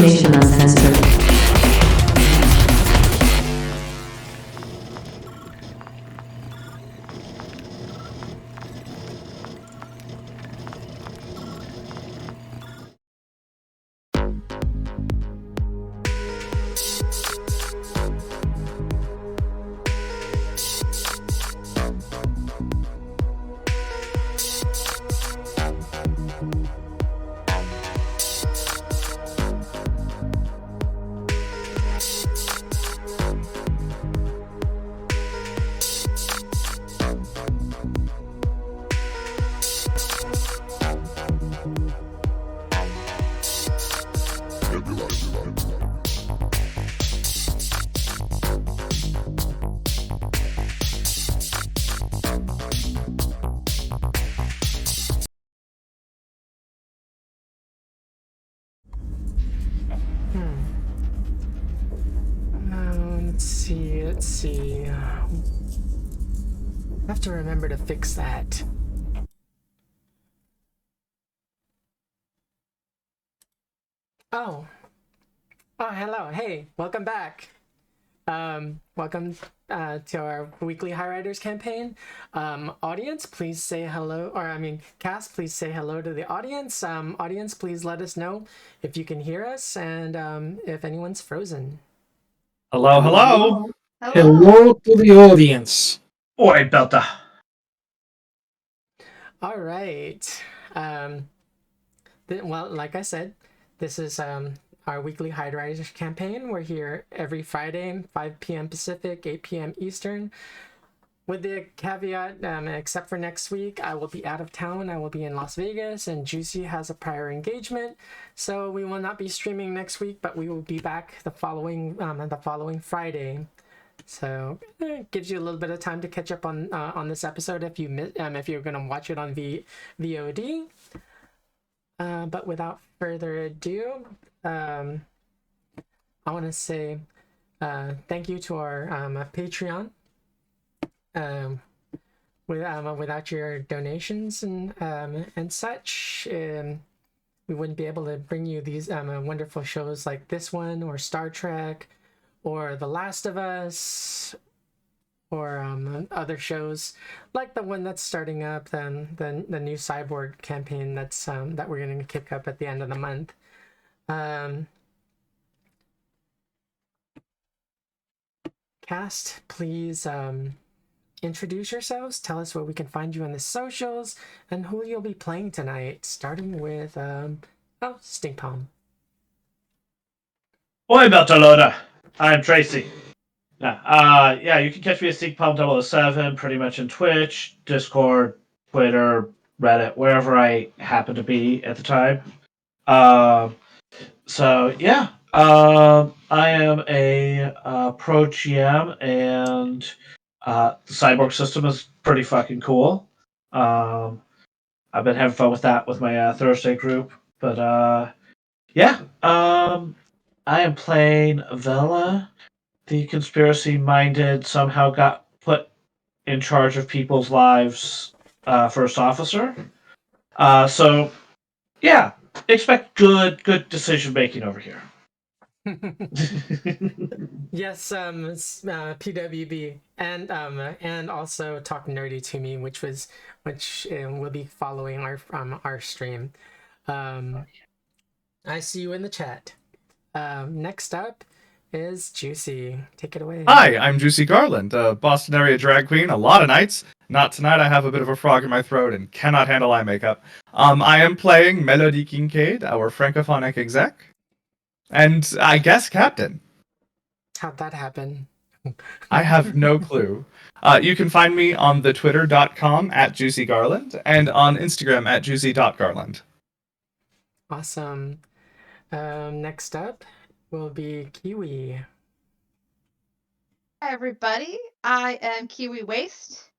Cybernation Uncensored. Let's see. I have to remember to fix that. Oh, hello. Hey, welcome back. Welcome to our weekly Highriders campaign. Audience, please say hello, cast, please say hello to the audience. Audience, please let us know if you can hear us and if anyone's frozen. Hello, hello. Hello to the audience. Oi, Belta. All right. Well, like I said, this is our weekly Highriders campaign. We're here every Friday, 5 p.m. Pacific, 8 p.m. Eastern. With the caveat, except for next week, I will be out of town. I will be in Las Vegas, and Juicy has a prior engagement, so we will not be streaming next week. But we will be back the following Friday. So it gives you a little bit of time to catch up on this episode if you're gonna watch it on VOD. But without further ado, I want to say thank you to our Patreon. Without your donations and such, we wouldn't be able to bring you these wonderful shows like this one, or Star Trek, or The Last of Us, or other shows like the one that's starting up, the new Cyborg campaign that's that we're going to kick up at the end of the month. Cast, please introduce yourselves. Tell us where we can find you on the socials and who you'll be playing tonight. Starting with Stink Palm. Oi, Beltalona. I'm Tracy. Yeah, you can catch me at SeekPalm007 pretty much on Twitch, Discord, Twitter, Reddit, wherever I happen to be at the time. I am a pro GM, and the Cyborg system is pretty fucking cool. I've been having fun with that with my Thursday group, but I am playing Vela, the conspiracy-minded, somehow got put in charge of people's lives first officer. Expect good decision-making over here. Yes, PWB, and also Talk Nerdy to Me, which will be following our stream. I see you in the chat. Next up is Juicy. Take it away. Hi, I'm Juicy Garland, a Boston area drag queen a lot of nights. Not tonight, I have a bit of a frog in my throat and cannot handle eye makeup. I am playing Melody Kincaid, our francophonic exec. And I guess captain. How'd that happen? I have no clue. You can find me on the twitter.com @JuicyGarland and on Instagram @juicy.garland. Awesome. Next up will be Kiwi. Hi, everybody. I am Kiwi Waste.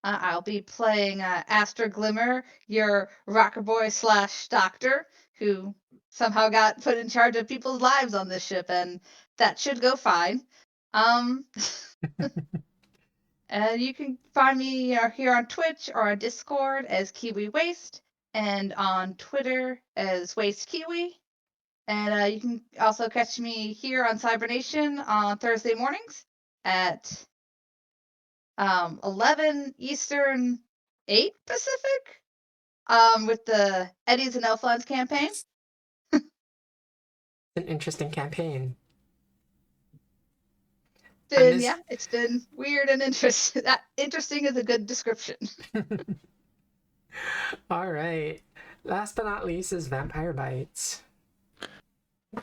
I'll be playing Aster Glimmer, your rocker boy / doctor, who somehow got put in charge of people's lives on this ship, and that should go fine. And you can find me here on Twitch or on Discord as Kiwi Waste, and on Twitter as Waste Kiwi. And you can also catch me here on Cybernation on Thursday mornings at 11 Eastern, 8 Pacific, with the Eddies and Elflines campaign. An interesting campaign. Yeah, it's been weird and interesting. That interesting is a good description. All right. Last but not least is Vampire Bites.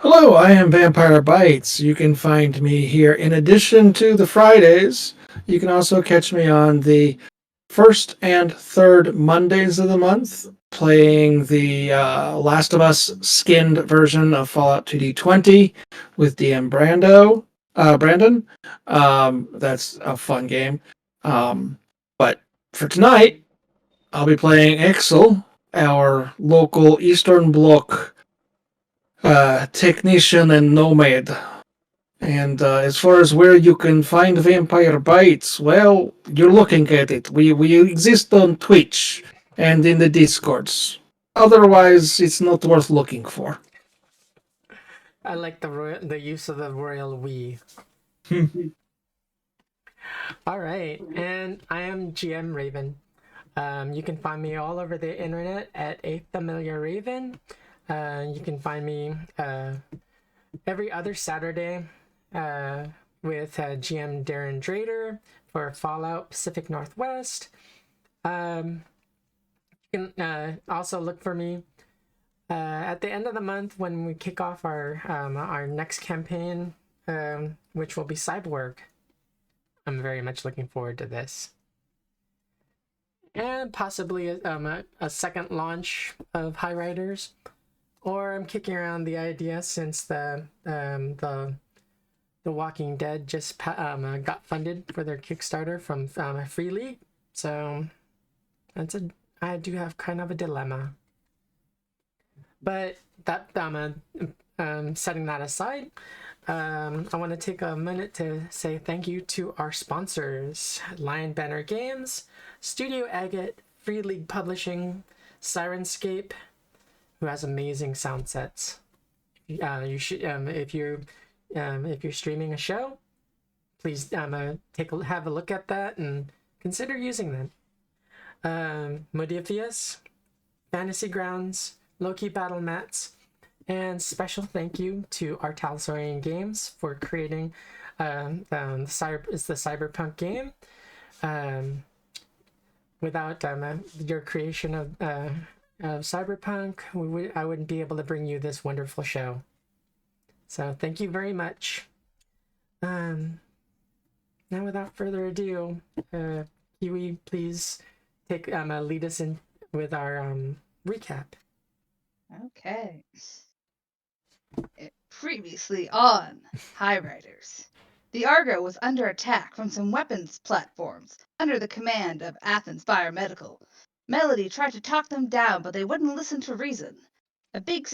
Hello, I am Vampire Bites. You can find me here in addition to the Fridays. You can also catch me on the first and third Mondays of the month playing the Last of Us skinned version of Fallout 2D20 with DM Brandon. That's a fun game. But for tonight, I'll be playing Exel, our local Eastern Bloc technician and nomad. And as far as where you can find Vampire Bites, well, you're looking at it. We exist on Twitch and in the Discords. Otherwise, it's not worth looking for. I like the use of the royal we. All right, and I am GM Raven. You can find me all over the internet at A Familiar Raven. You can find me every other Saturday with GM Darren Drader for Fallout Pacific Northwest. You can also look for me at the end of the month when we kick off our next campaign, which will be Cyborg. I'm very much looking forward to this. And possibly a second launch of Highriders. Or I'm kicking around the idea since the Walking Dead just got funded for their Kickstarter from Free League. So I do have kind of a dilemma. But that setting that aside, I want to take a minute to say thank you to our sponsors: Lion Banner Games, Studio Agate, Free League Publishing, Sirenscape, who has amazing sound sets. You should if you're streaming a show, please have a look at that and consider using them. Modifius, Fantasy Grounds, Loki Battle Mats, and special thank you to Artalsorian Games for creating the Cyberpunk game. Without your creation of Cyberpunk, I wouldn't be able to bring you this wonderful show. So thank you very much. Now, without further ado, Kiwi, please lead us in with our recap. Okay. Previously on Highriders, the Argo was under attack from some weapons platforms under the command of Athens Biomedical. Melody tried to talk them down, but they wouldn't listen to reason. A big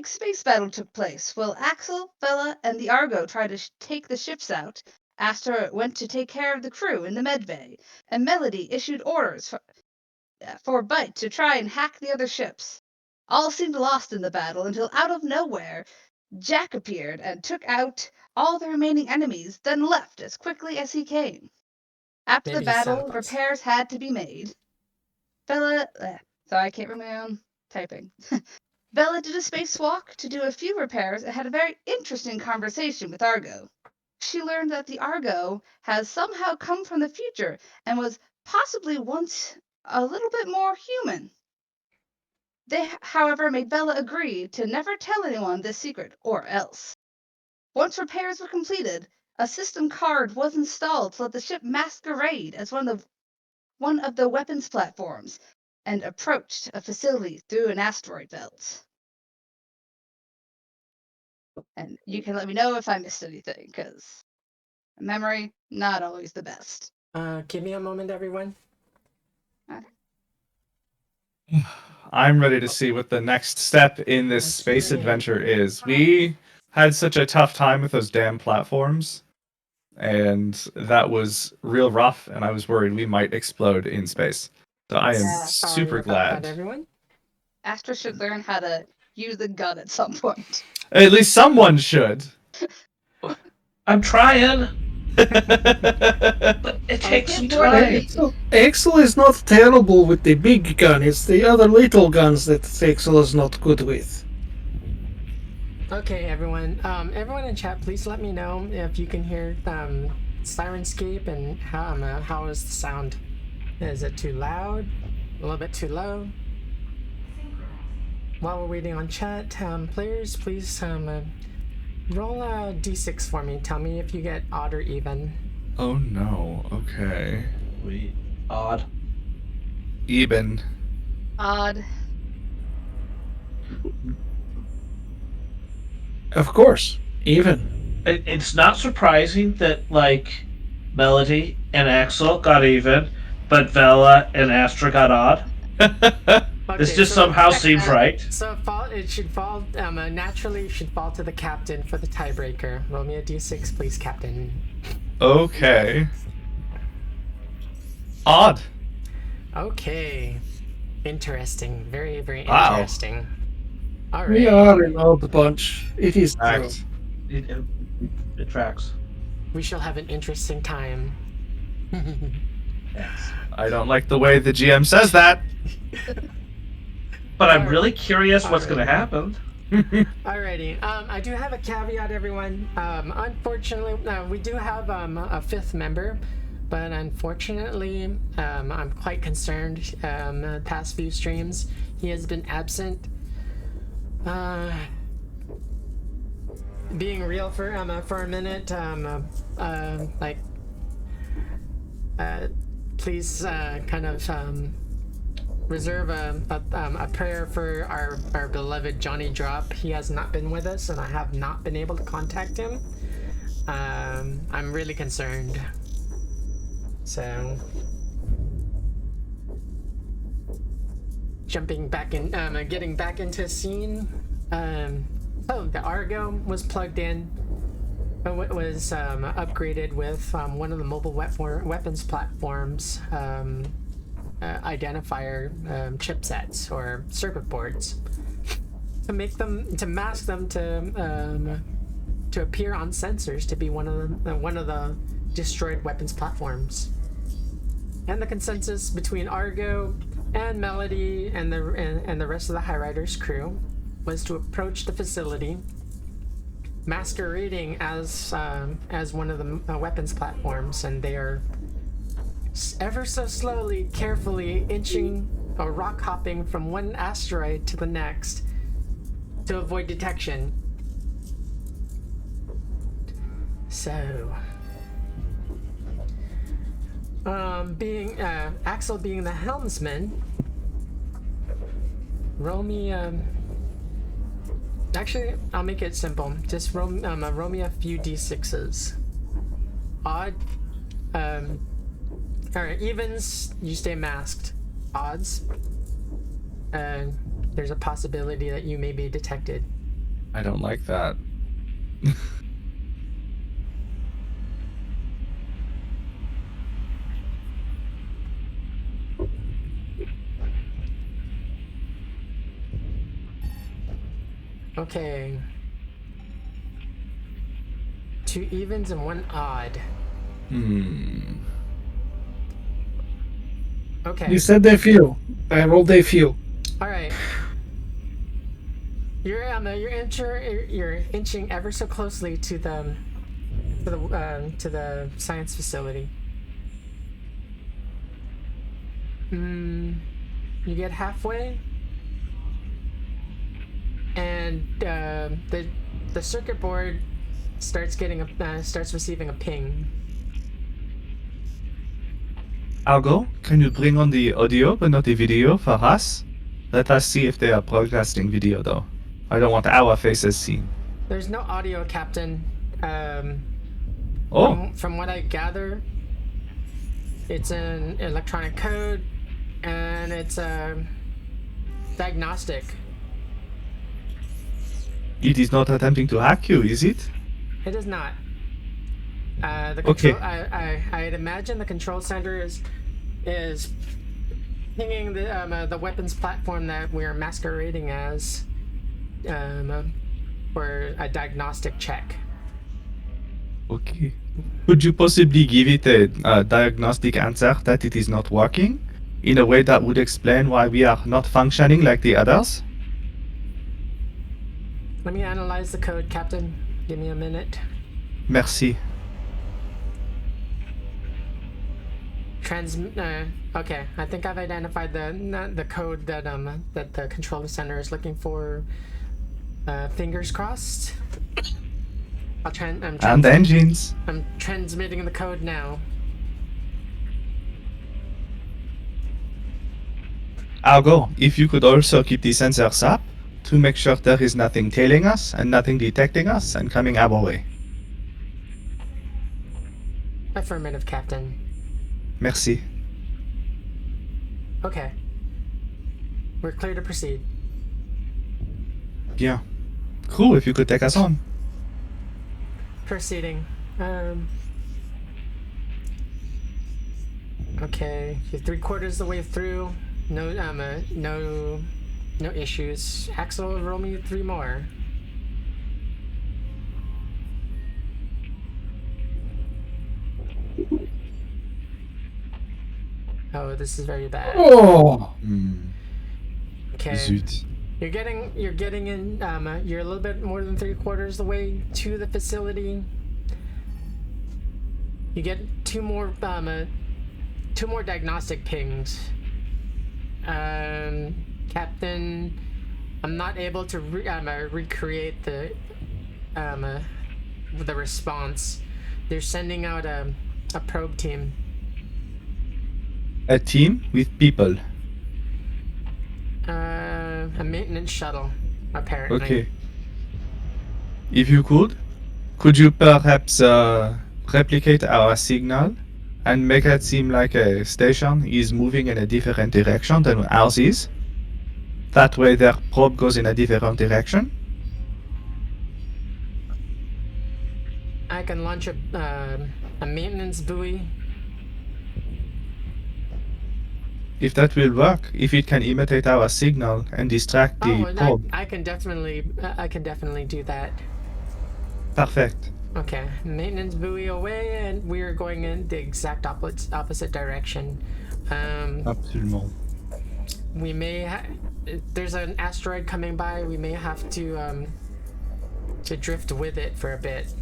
space battle took place while Axel, Bella, and the Argo tried to take the ships out. Astra went to take care of the crew in the medbay, and Melody issued orders for Bite to try and hack the other ships. All seemed lost in the battle until out of nowhere, Jack appeared and took out all the remaining enemies, then left as quickly as he came. After the battle, repairs had to be made. Bella, sorry, I can't remember my own typing. Bella did a spacewalk to do a few repairs and had a very interesting conversation with Argo. She learned that the Argo has somehow come from the future and was possibly once a little bit more human. They, however, made Bella agree to never tell anyone this secret, or else. Once repairs were completed, a system card was installed to let the ship masquerade as one of the weapons platforms and approached a facility through an asteroid belt. And you can let me know if I missed anything, because memory, not always the best. Give me a moment, everyone. I'm ready to see what the next step in this space adventure is. We had such a tough time with those damn platforms, and that was real rough, and I was worried we might explode in space. So I am super glad. Everyone. Astra should learn how to use a gun at some point. At least someone should. I'm trying, but it takes some time. Axel is not terrible with the big gun. It's the other little guns that Axel is not good with. Okay, everyone. Everyone in chat, please let me know if you can hear Sirenscape and how is the sound? Is it too loud? A little bit too low? While we're waiting on chat, players, please roll a d6 for me. Tell me if you get odd or even. Oh no. Okay. Odd. Even. Odd. Of course, even. It's not surprising that like Melody and Axel got even, but Vela and Astra got odd. This just somehow seems right. So it should fall naturally. Should fall to the captain for the tiebreaker. Roll me a d6, please, captain. Okay. Odd. Okay. Interesting. Very, very Wow. interesting. All right. We are an odd bunch. It is true. Act. It tracks. We shall have an interesting time. Yes. I don't like the way the GM says that. But I'm really curious what's Alright. going to happen. Alrighty. I do have a caveat, everyone. Unfortunately, we do have a fifth member, but unfortunately, I'm quite concerned. The past few streams, he has been absent. Being real for a minute, please kind of reserve a prayer for our beloved Johnny Drop. He has not been with us, and I have not been able to contact him. I'm really concerned. So, jumping back in, getting back into scene. The Argo was plugged in. It was upgraded with one of the mobile weapons platforms identifier chipsets or circuit boards to mask them to appear on sensors to be one of the destroyed weapons platforms. And the consensus between Argo and Melody and the rest of the Highriders crew was to approach the facility masquerading as one of the weapons platforms, and they are ever so slowly, carefully inching or rock hopping from one asteroid to the next to avoid detection. So, Axel being the helmsman, roll me. Actually, I'll make it simple. Just roll me a few d6s. Odd. Alright, evens, you stay masked. Odds, there's a possibility that you may be detected. I don't like that. Okay. 2 evens and 1 odd. Okay. You said they few. I rolled they few. All right. You're inching ever so closely to the science facility. You get halfway, and the circuit board starts receiving a ping. Algo, can you bring on the audio but not the video for us? Let us see if they are broadcasting video though. I don't want our faces seen. There's no audio, Captain. Oh. From what I gather, it's an electronic code, and it's diagnostic. It is not attempting to hack you, is it? It is not. The Okay. control, I'd imagine the control center is pinging the weapons platform that we're masquerading as, for a diagnostic check. Okay. Could you possibly give it a diagnostic answer that it is not working in a way that would explain why we are not functioning like the others? Let me analyze the code, Captain. Give me a minute. Merci. Okay, I think I've identified the code that that the control center is looking for. Fingers crossed. And engines. I'm transmitting the code now. Argo, if you could also keep the sensors up to make sure there is nothing tailing us and nothing detecting us and coming our way. Affirmative, Captain. Merci. Okay. We're clear to proceed. Bien. Crew, if you could take us on. Proceeding. Okay, you're 3/4 of the way through. No issues. Axel, roll me 3 more. Oh, this is very bad. Oh, Okay. Zut. You're getting in. You're a little bit more than 3/4 of the way to the facility. You get two more diagnostic pings. Captain, I'm not able to recreate the response. They're sending out a probe team. A team with people. A maintenance shuttle, apparently. Okay. If you could you perhaps replicate our signal and make it seem like a station is moving in a different direction than ours is? That way their probe goes in a different direction? I can launch a maintenance buoy. If that will work, if it can imitate our signal and distract the probe. I can definitely do that. Perfect. Okay, maintenance buoy away, and we're going in the exact opposite direction. Absolument. We may there's an asteroid coming by. We may have to drift with it for a bit.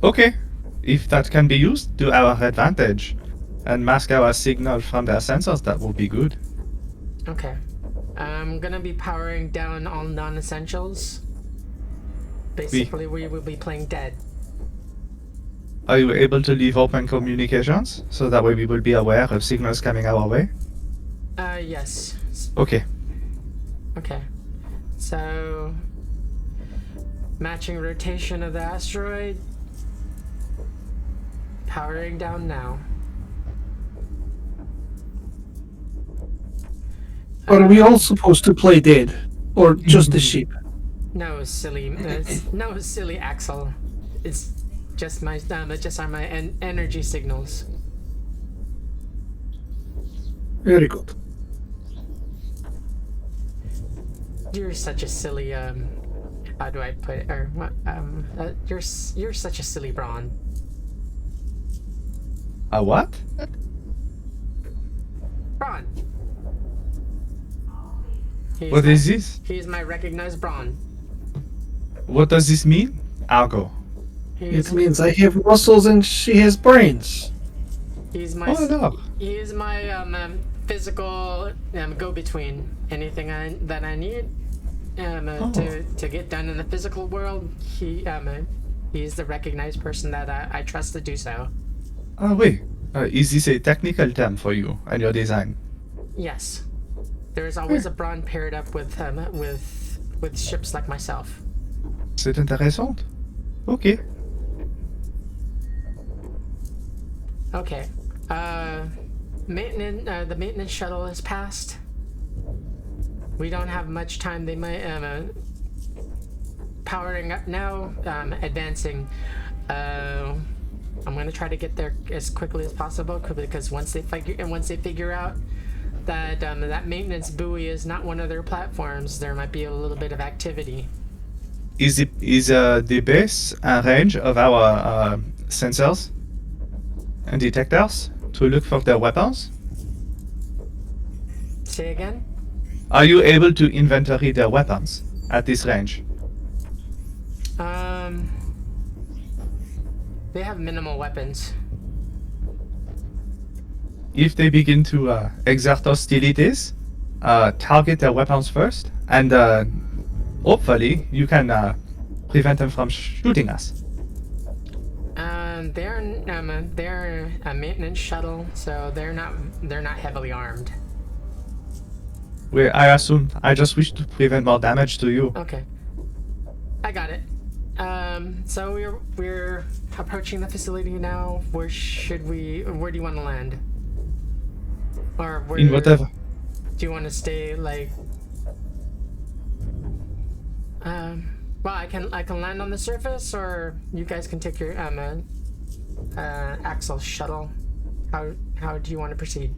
Okay. If that can be used to our advantage and mask our signal from their sensors, that will be good. Okay. I'm gonna be powering down all non-essentials. Basically, we will be playing dead. Are you able to leave open communications so that way we will be aware of signals coming our way? Yes. Okay. Okay. So, matching rotation of the asteroid. Powering down now. are we all supposed to play dead, or just the sheep? No, silly Axel. It's just my energy signals. Very good. You're such a silly how do I put it? Or what? You're such a silly brawn. A what? Brawn. What is this? He's my recognized brawn. What does this mean? Argo. It means I have muscles and she has brains. He's my Oh no. he is my physical go-between. Anything that I need to get done in the physical world, he's the recognized person that I trust to do so. Ah, wait. Is this a technical term for you and your design? Yes. There is always a brawn paired up with ships like myself. C'est intéressant. Okay. Okay. The maintenance shuttle has passed. We don't have much time. They might powering up now, advancing. I'm gonna try to get there as quickly as possible because once they figure out that maintenance buoy is not one of their platforms. There might be a little bit of activity. Is the base and range of our sensors and detectors to look for their weapons? Say again? Are you able to inventory their weapons at this range? They have minimal weapons. If they begin to exert hostilities, target their weapons first, and hopefully you can prevent them from shooting us. They're a maintenance shuttle, so they're not heavily armed. I assume. I just wish to prevent more damage to you. Okay, I got it. So we're approaching the facility now. Where do you want to land? Or where? In whatever. Do you want to stay like? Well, I can land on the surface, or you guys can take your Axel shuttle. How do you want to proceed?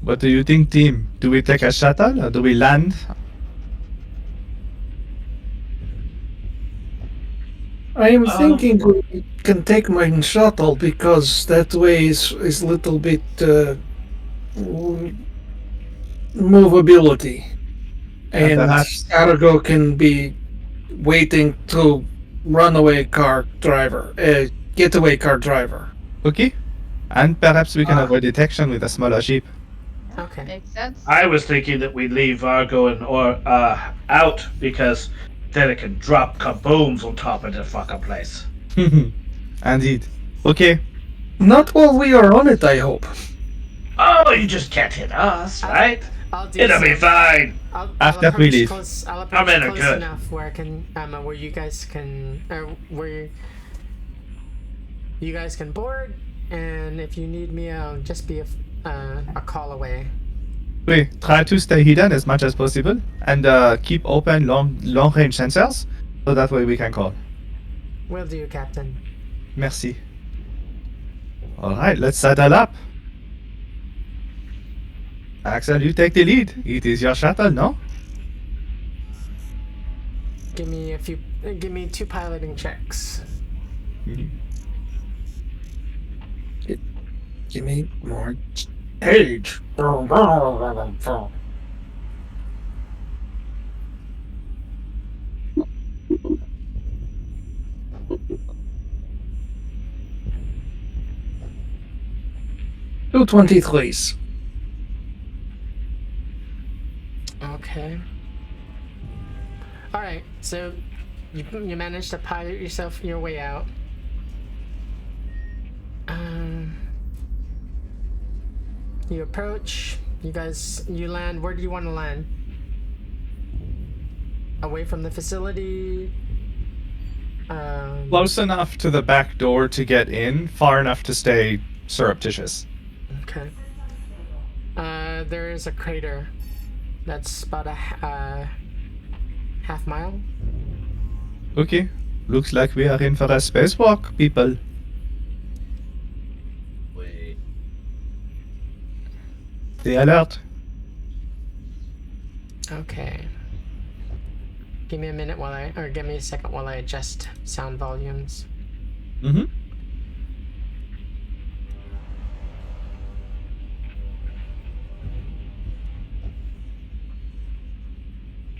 What do you think, team? Do we take a shuttle or do we land? I am thinking we can take my shuttle because that way is a little bit movability, and perhaps- Argo can be waiting to getaway car driver. Okay. And perhaps we can avoid detection with a smaller ship. Okay. Makes sense. I was thinking that we leave Argo and out because then it can drop kabooms on top of the fucking place. Indeed. Okay. Not while we are on it, I hope. Oh, you just can't hit us, right? I'll do It'll be so. fine. After we leave. I'll approach in close good. enough where I can, where you guys can, where you guys can board, and if you need me, I'll just be a call away. We try to stay hidden as much as possible and keep open long range sensors so that way we can call. Will do, Captain. Merci. Alright, let's saddle up. Axel, you take the lead. It is your shuttle, no? Give me 2 piloting checks. Give me more age. 223s. Okay. All right. So you managed to pilot yourself your way out. You approach. You land. Where do you want to land? Away from the facility. Close enough to the back door to get in, far enough to stay surreptitious. Okay. There is a crater that's about a half mile. Okay. Looks like we are in for a spacewalk, people. Wait. Stay alert. Okay. Give me a minute give me a second while I adjust sound volumes. Mm-hmm.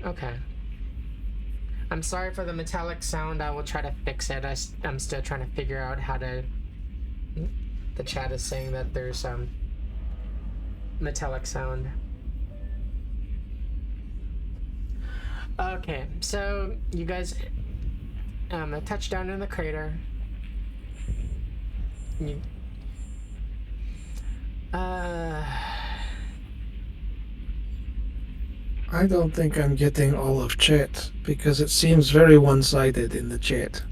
Okay. I'm sorry for the metallic sound. I will try to fix it. I'm still trying to figure out how to. The chat is saying that there's metallic sound. Okay, so you guys touch down in the crater. I don't think I'm getting all of chat because it seems very one-sided in the chat.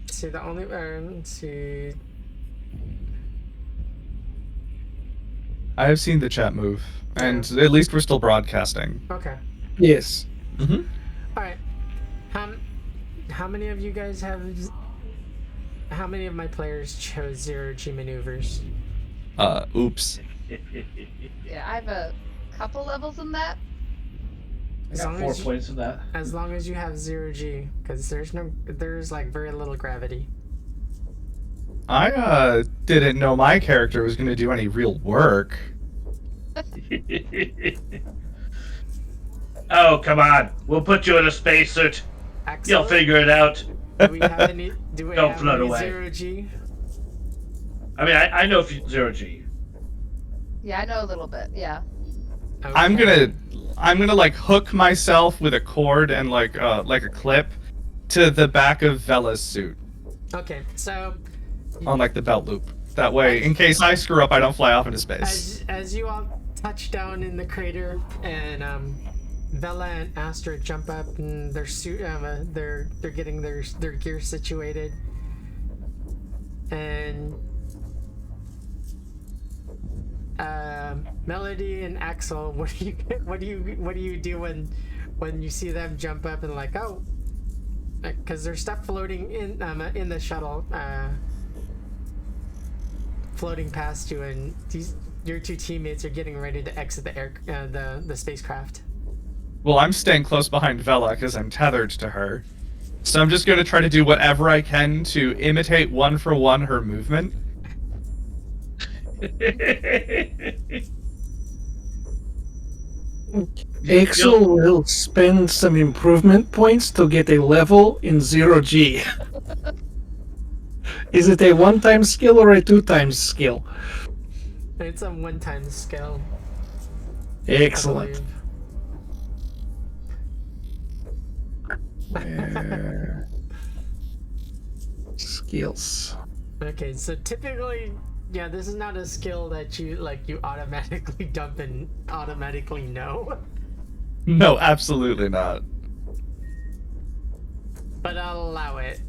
See, the only let's see. I have seen the chat move, and at least we're still broadcasting. Okay. Yes. Mm-hmm. All right. How many of you guys have how many of my players chose zero-G maneuvers? Oops. Yeah, I have a couple levels in that. I As got long 4 as you- points in that. As long as you have zero-G, because there's like very little gravity. I didn't know my character was going to do any real work. Oh, come on. We'll put you in a spacesuit. Axel, You'll figure it out. do we have any? Do we Don't have float any away. zero-G? I mean, I know zero G. Yeah, I know a little bit. Yeah. Okay. I'm gonna like hook myself with a cord and like a clip to the back of Vela's suit Okay, so on like the belt loop. That way, in case I screw up, I don't fly off into space. as you all touch down in the crater, and Vela and Astra jump up, and their suit, they're getting their gear situated, and Melody and Axel, what do you do when you see them jump up and like, oh, because there's stuff floating in the shuttle, floating past you, and your two teammates are getting ready to exit the spacecraft. Well, I'm staying close behind Vela because I'm tethered to her. So I'm just gonna try to do whatever I can to imitate one for one her movement. Axel will spend some improvement points to get a level in zero-G. Is it a one-time skill or a two-time skill? It's a one-time skill. I Excellent. believe. Skills. Okay, so typically, yeah, this is not a skill that you automatically dump and automatically know. No, absolutely not. But I'll allow it.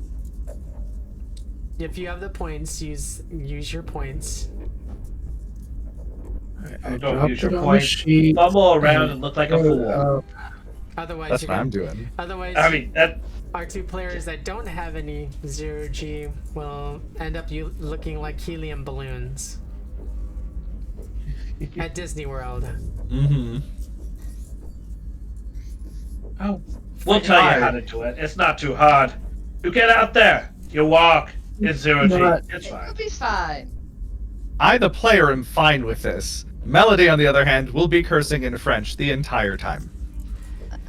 If you have the points, use your points. I Don't dropped use it your on the points. sheet. Fumble around and look like a fool. Otherwise, That's you're what gonna, I'm doing. Otherwise, I mean, that. our two players that don't have any zero-G will end up looking like helium balloons at Disney World. Mm-hmm. Oh, we'll tell you how to do it. It's not too hard. You get out there. You walk. It's zero G. Not- It's fine. It'll be fine. I, the player, am fine with this. Melody, on the other hand, will be cursing in French the entire time.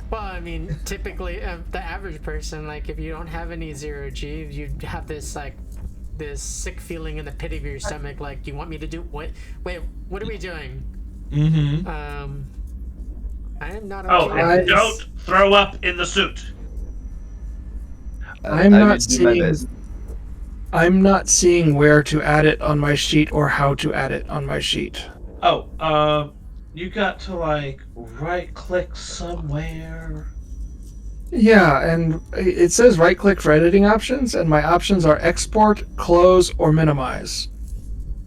Well, I mean, typically, the average person, like, if you don't have any zero-G, you have this, like, this sick feeling in the pit of your stomach, like, you want me to do what? Wait, what are we doing? Mm-hmm. I am not Oh, okay and with this. don't throw up in the suit. I'm not seeing where to add it on my sheet or how to add it on my sheet. Oh, you got to like right click somewhere. Yeah, and it says right click for editing options, and my options are export, close, or minimize.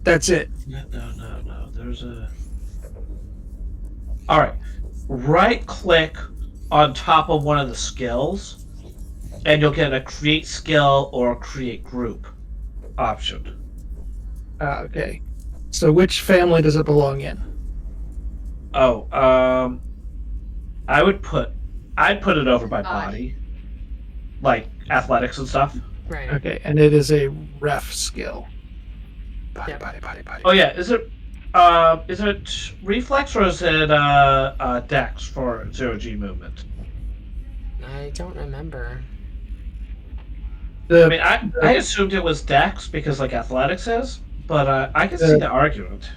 That's it. No. There's a. All right, right click on top of one of the skills, and you'll get a create skill or create group option. Okay. So which family does it belong in? Oh, I'd put it over by body, like athletics and stuff. Right. Okay, and it is a ref skill. Body, Yep. body. Oh yeah, is it reflex or is it dex for zero G movement? I don't remember. The, I mean, I assumed it was dex because like athletics is, but I can see the argument.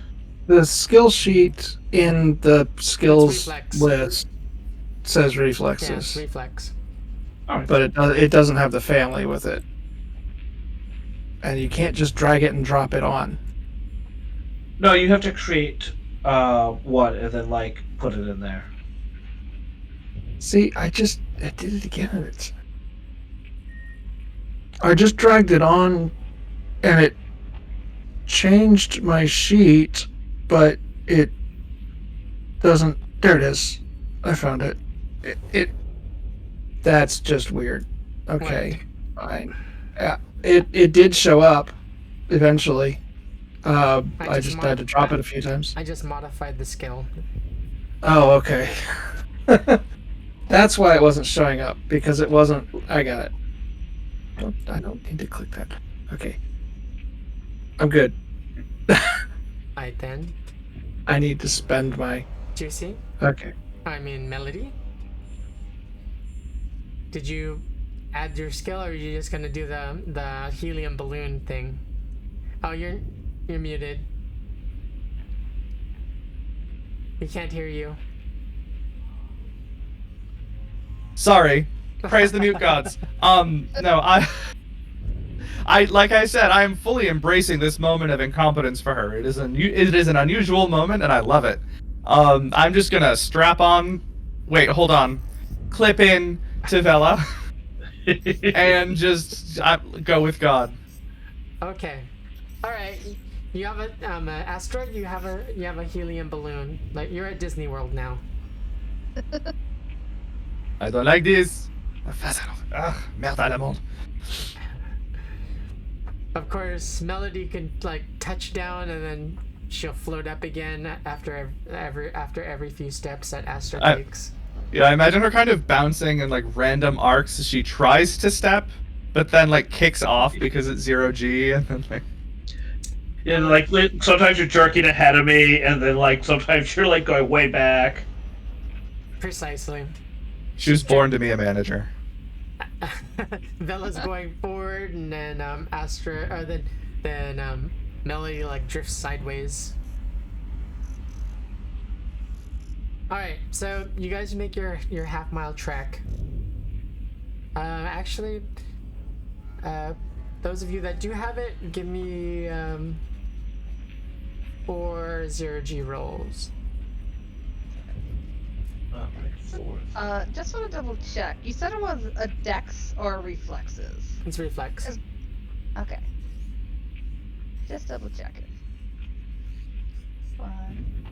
the skill sheet in the skills reflex. list says Yeah, reflexes, it's reflex. All right. but it doesn't have the family with it. And you can't just drag it and drop it on. No, you have to create one and then like put it in there. See, I did it again. I just dragged it on, and it changed my sheet, but it doesn't. There it is. I found it. That's just weird. Okay, fine. It did show up eventually. I just had to drop it a few times. I just modified the skill. Oh, okay. That's why it wasn't showing up, because it wasn't. I got it. I don't need to click that. Okay. I'm good. Alright then. I need to spend my. Juicy. Okay. I mean, Melody. Did you add your skill, or are you just gonna do the helium balloon thing? Oh, you're muted. We can't hear you. Sorry. Praise the mute gods. No, I like I said, I am fully embracing this moment of incompetence for her. It is an unusual moment, and I love it. I'm just gonna strap on. Wait, hold on. Clip in to Vela, and just go with God. Okay. All right. You have a asteroid. You have a helium balloon. Like, you're at Disney World now. I don't like this. Merde à la monde. Of course, Melody can like touch down and then she'll float up again after every few steps that Astra takes. Yeah, I imagine her kind of bouncing in like random arcs as she tries to step, but then like kicks off because it's 0G, and then like. Yeah, like sometimes you're jerking ahead of me, and then like sometimes you're like going way back. Precisely. She was born to be a manager. Vela's going forward, and then Melody like drifts sideways. All right, so you guys make your half-mile trek. Actually, those of you that do have it, give me 4 0G rolls. Just want to double check. You said it was a dex or reflexes. It's reflex. Okay. Just double check it. 1.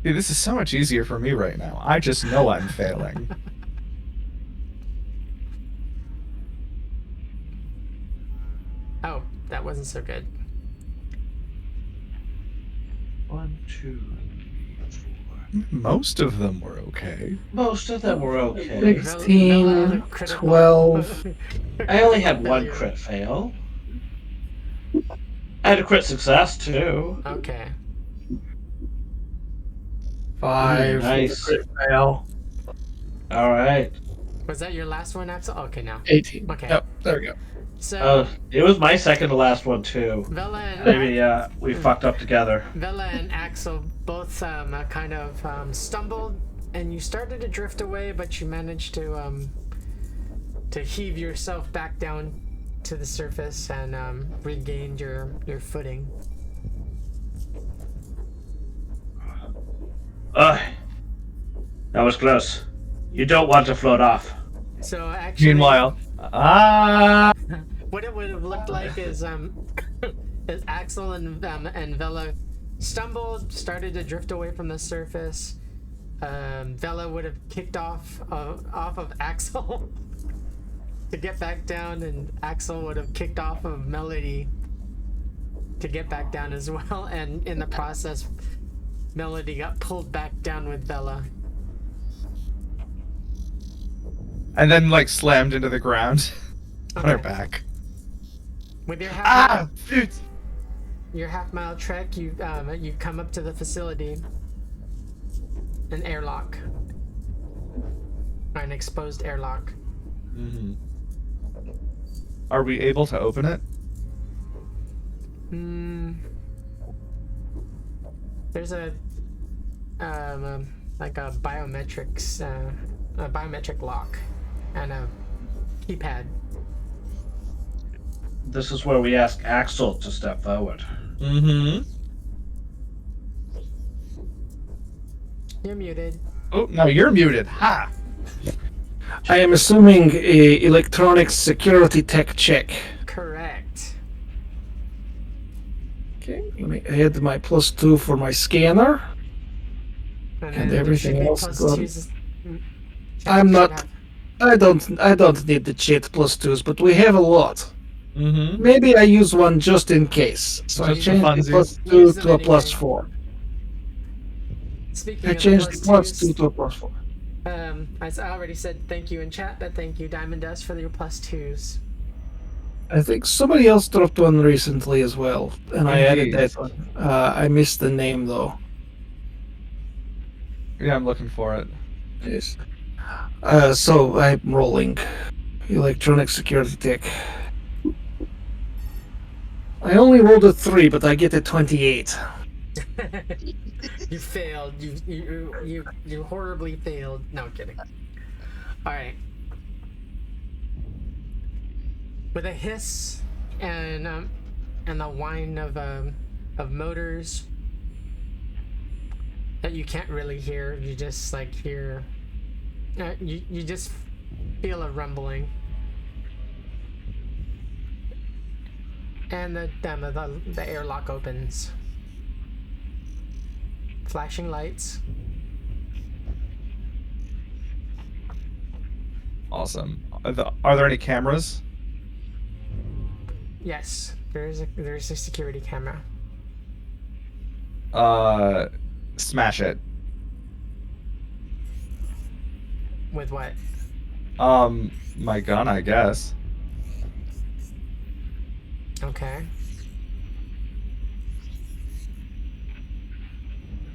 Dude, this is so much easier for me right now. I just know I'm failing. Oh, that wasn't so good. 1, 2, 4. Most of them were okay. Most of them were okay. 16, 12. I only had 1 crit fail. I had a crit success too. Okay. 5. Nice. Crit fail. All right. Was that your last one, Axel? Okay, now. 18. Okay. Yep, there we go. So It was my second to last one too. Vela and Maybe we fucked up together. Vela and Axel both kind of stumbled, and you started to drift away, but you managed to heave yourself back down to the surface and regained your footing. That was close. You don't want to float off. So actually, Meanwhile, what it would have looked like is is Axel and Vela stumbled, started to drift away from the surface. Vela would have kicked off of Axel to get back down, and Axel would have kicked off of Melody to get back down as well. And in the process, Melody got pulled back down with Vela. and then like slammed into the ground on her Okay. back. With your half Dude. your half-mile trek, you come up to the facility, an airlock, or an exposed airlock. Mm-hmm. Are we able to open it? There's a like a biometric lock and a keypad. This is where we ask Axel to step forward. Mm-hmm. You're muted. Oh, no, you're muted. Ha! I am assuming a electronic security tech check. Correct. Okay, let me add my +2 for my scanner. And And then there everything should be else plus got- twos. I'm should not- have- I don't need the cheat plus 2s, but we have a lot. Mm-hmm. Maybe I use one just in case. So I Just for changed the funsies. plus 2 Use them to a plus anyway. 4. Speaking I of changed the plus plus twos, 2 to a plus 4. I already said thank you in chat, but thank you Diamond Dust for your plus twos. I think somebody else dropped one recently as well, and I added Indeed. that one. I missed the name though. Yeah, I'm looking for it. Yes. So I'm rolling electronic security tech. I only rolled a 3, but I get a 28. You failed. You horribly failed. No, I'm kidding. All right. With a hiss and the whine of motors that you can't really hear, you just like hear. You just feel a rumbling, and the airlock opens. Flashing lights. Awesome. Are there any cameras? Yes, there's a security camera. Smash it. With what? My gun, I guess. Okay.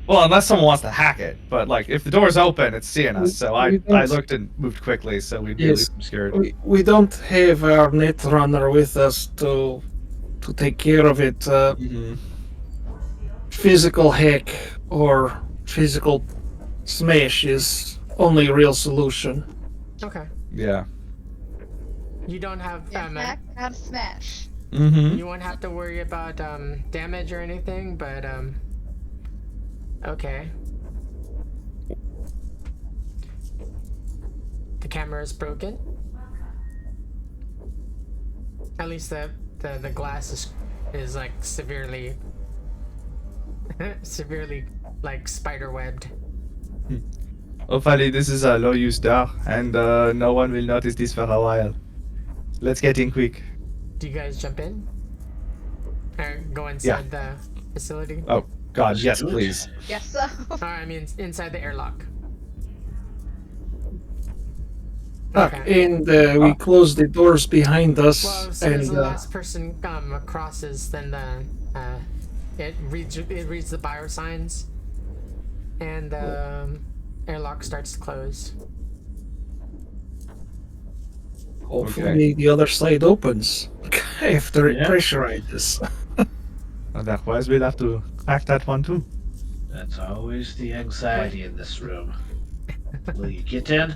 Well, unless someone wants to hack it, but like if the door's open, it's seeing us. So I looked and moved quickly, so we'd be at least obscured. We don't have our net runner with us to take care of it. Mm-hmm. Physical hack or physical smash is only real solution. Okay. Yeah. You don't have Hack, not a smash. Mm-hmm. you won't have to worry about damage or anything, but okay. The camera is broken. At least the glass is like severely like spider webbed. Hopefully this is a low use door, and no one will notice this for a while. Let's get in quick. Do you guys jump in? Or go inside the facility? Oh God, yes, do it. please. Yes, so. Or, I mean, inside the airlock. And we close the doors behind us. Well, as soon as and the last person crosses, then it reads the bio signs, and the airlock starts to close. hopefully the other side opens after it Yeah. pressurizes. Otherwise, we'll have to crack that one too. That's always the anxiety in this room. Will you get in?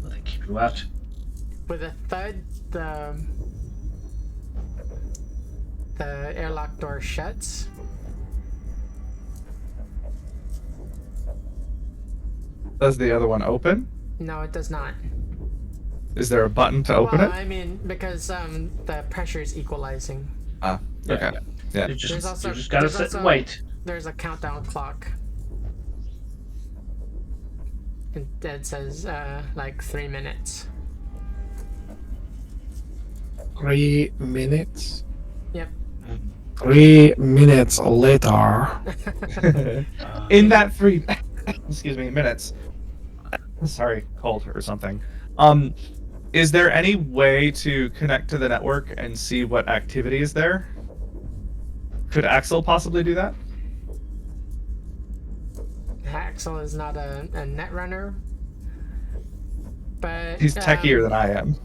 Will they keep you out? With a thud, the airlock door shuts. Does the other one open? No, it does not. Is there a button to open Well, it? I mean, because the pressure is equalizing. Ah, okay. Yeah. You There's also- just gotta there's sit also- and wait. There's a countdown clock. It says like 3 minutes. 3 minutes. Yep. 3 minutes later. In that 3 excuse me, minutes. Sorry, cold or something. Is there any way to connect to the network and see what activity is there? Could Axel possibly do that? Axel is not a net runner, but He's techier than I am.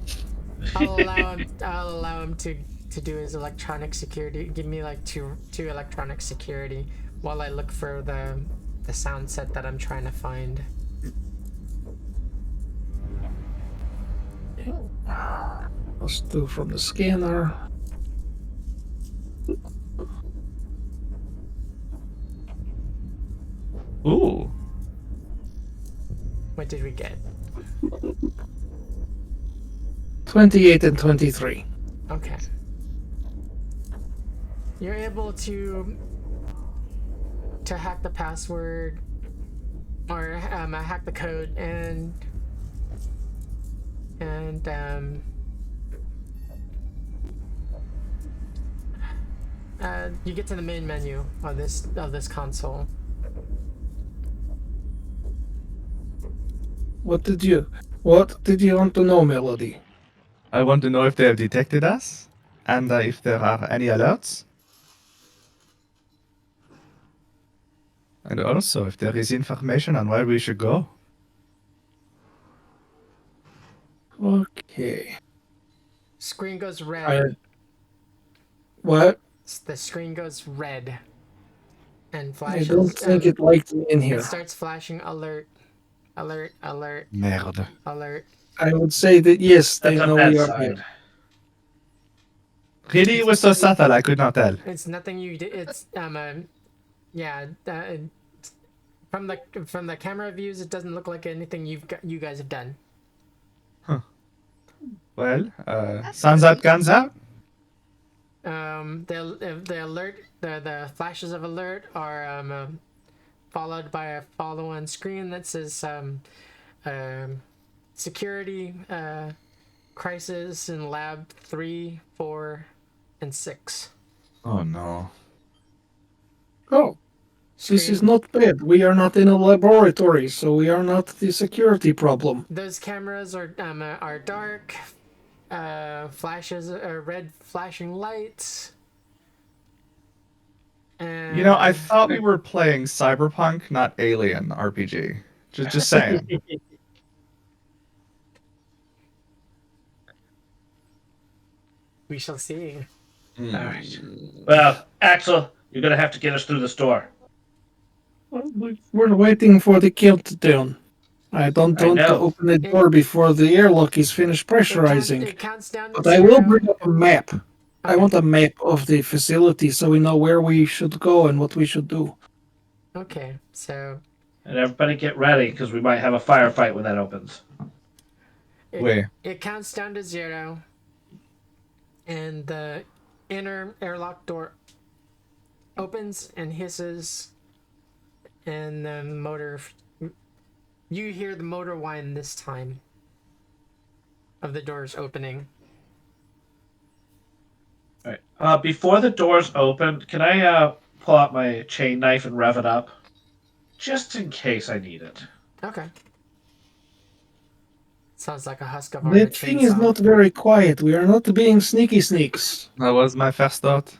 I'll allow him to do his electronic security. Give me like two electronic security while I look for the sound set that I'm trying to find. Let's do from the scanner. Ooh. What did we get? 28 and 23. Okay. You're able to hack the password or hack the code, and and you get to the main menu of this console. What did you want to know, Melody? I want to know if they have detected us, and if there are any alerts. And also, if there is information on where we should go. Okay. Screen goes red. What? The screen goes red and I flashes. don't think it liked me in It here. starts flashing alert, alert, alert, Merde. alert. I would say that yes, they That's a know bad we are sign. here. Really? It was so subtle, I could not tell. It's nothing you did. It's yeah. From the camera views, it doesn't look like anything you guys have done. Well, suns out, guns out. The alert, the flashes of alert are followed by a follow-on screen that says security crisis in lab 3, 4, and 6. Oh no. Oh, this is not bad. We are not in a laboratory, so we are not the security problem. Those cameras are dark. Flashes, red flashing lights. You know, I thought we were playing Cyberpunk, not Alien RPG. Just saying. We shall see. Alright. Well, Axel, you're gonna have to get us through this door. We're waiting for the countdown. I don't want to know. open the door before the airlock is finished pressurizing. It counts down to But I 0. will bring up a map. I Okay. want a map of the facility so we know where we should go and what we should do. Okay, so And everybody get ready, because we might have a firefight when that opens. Wait. it counts down to 0, and the inner airlock door opens and hisses, and the motor. You hear the motor whine this time. Of the doors opening. Alright. Before the doors open, can I pull out my chain knife and rev it up? Just in case I need it. Okay. Sounds like a Husqvarna That thing is chainsaw. not very quiet. We are not being sneaky sneaks. That was my first thought.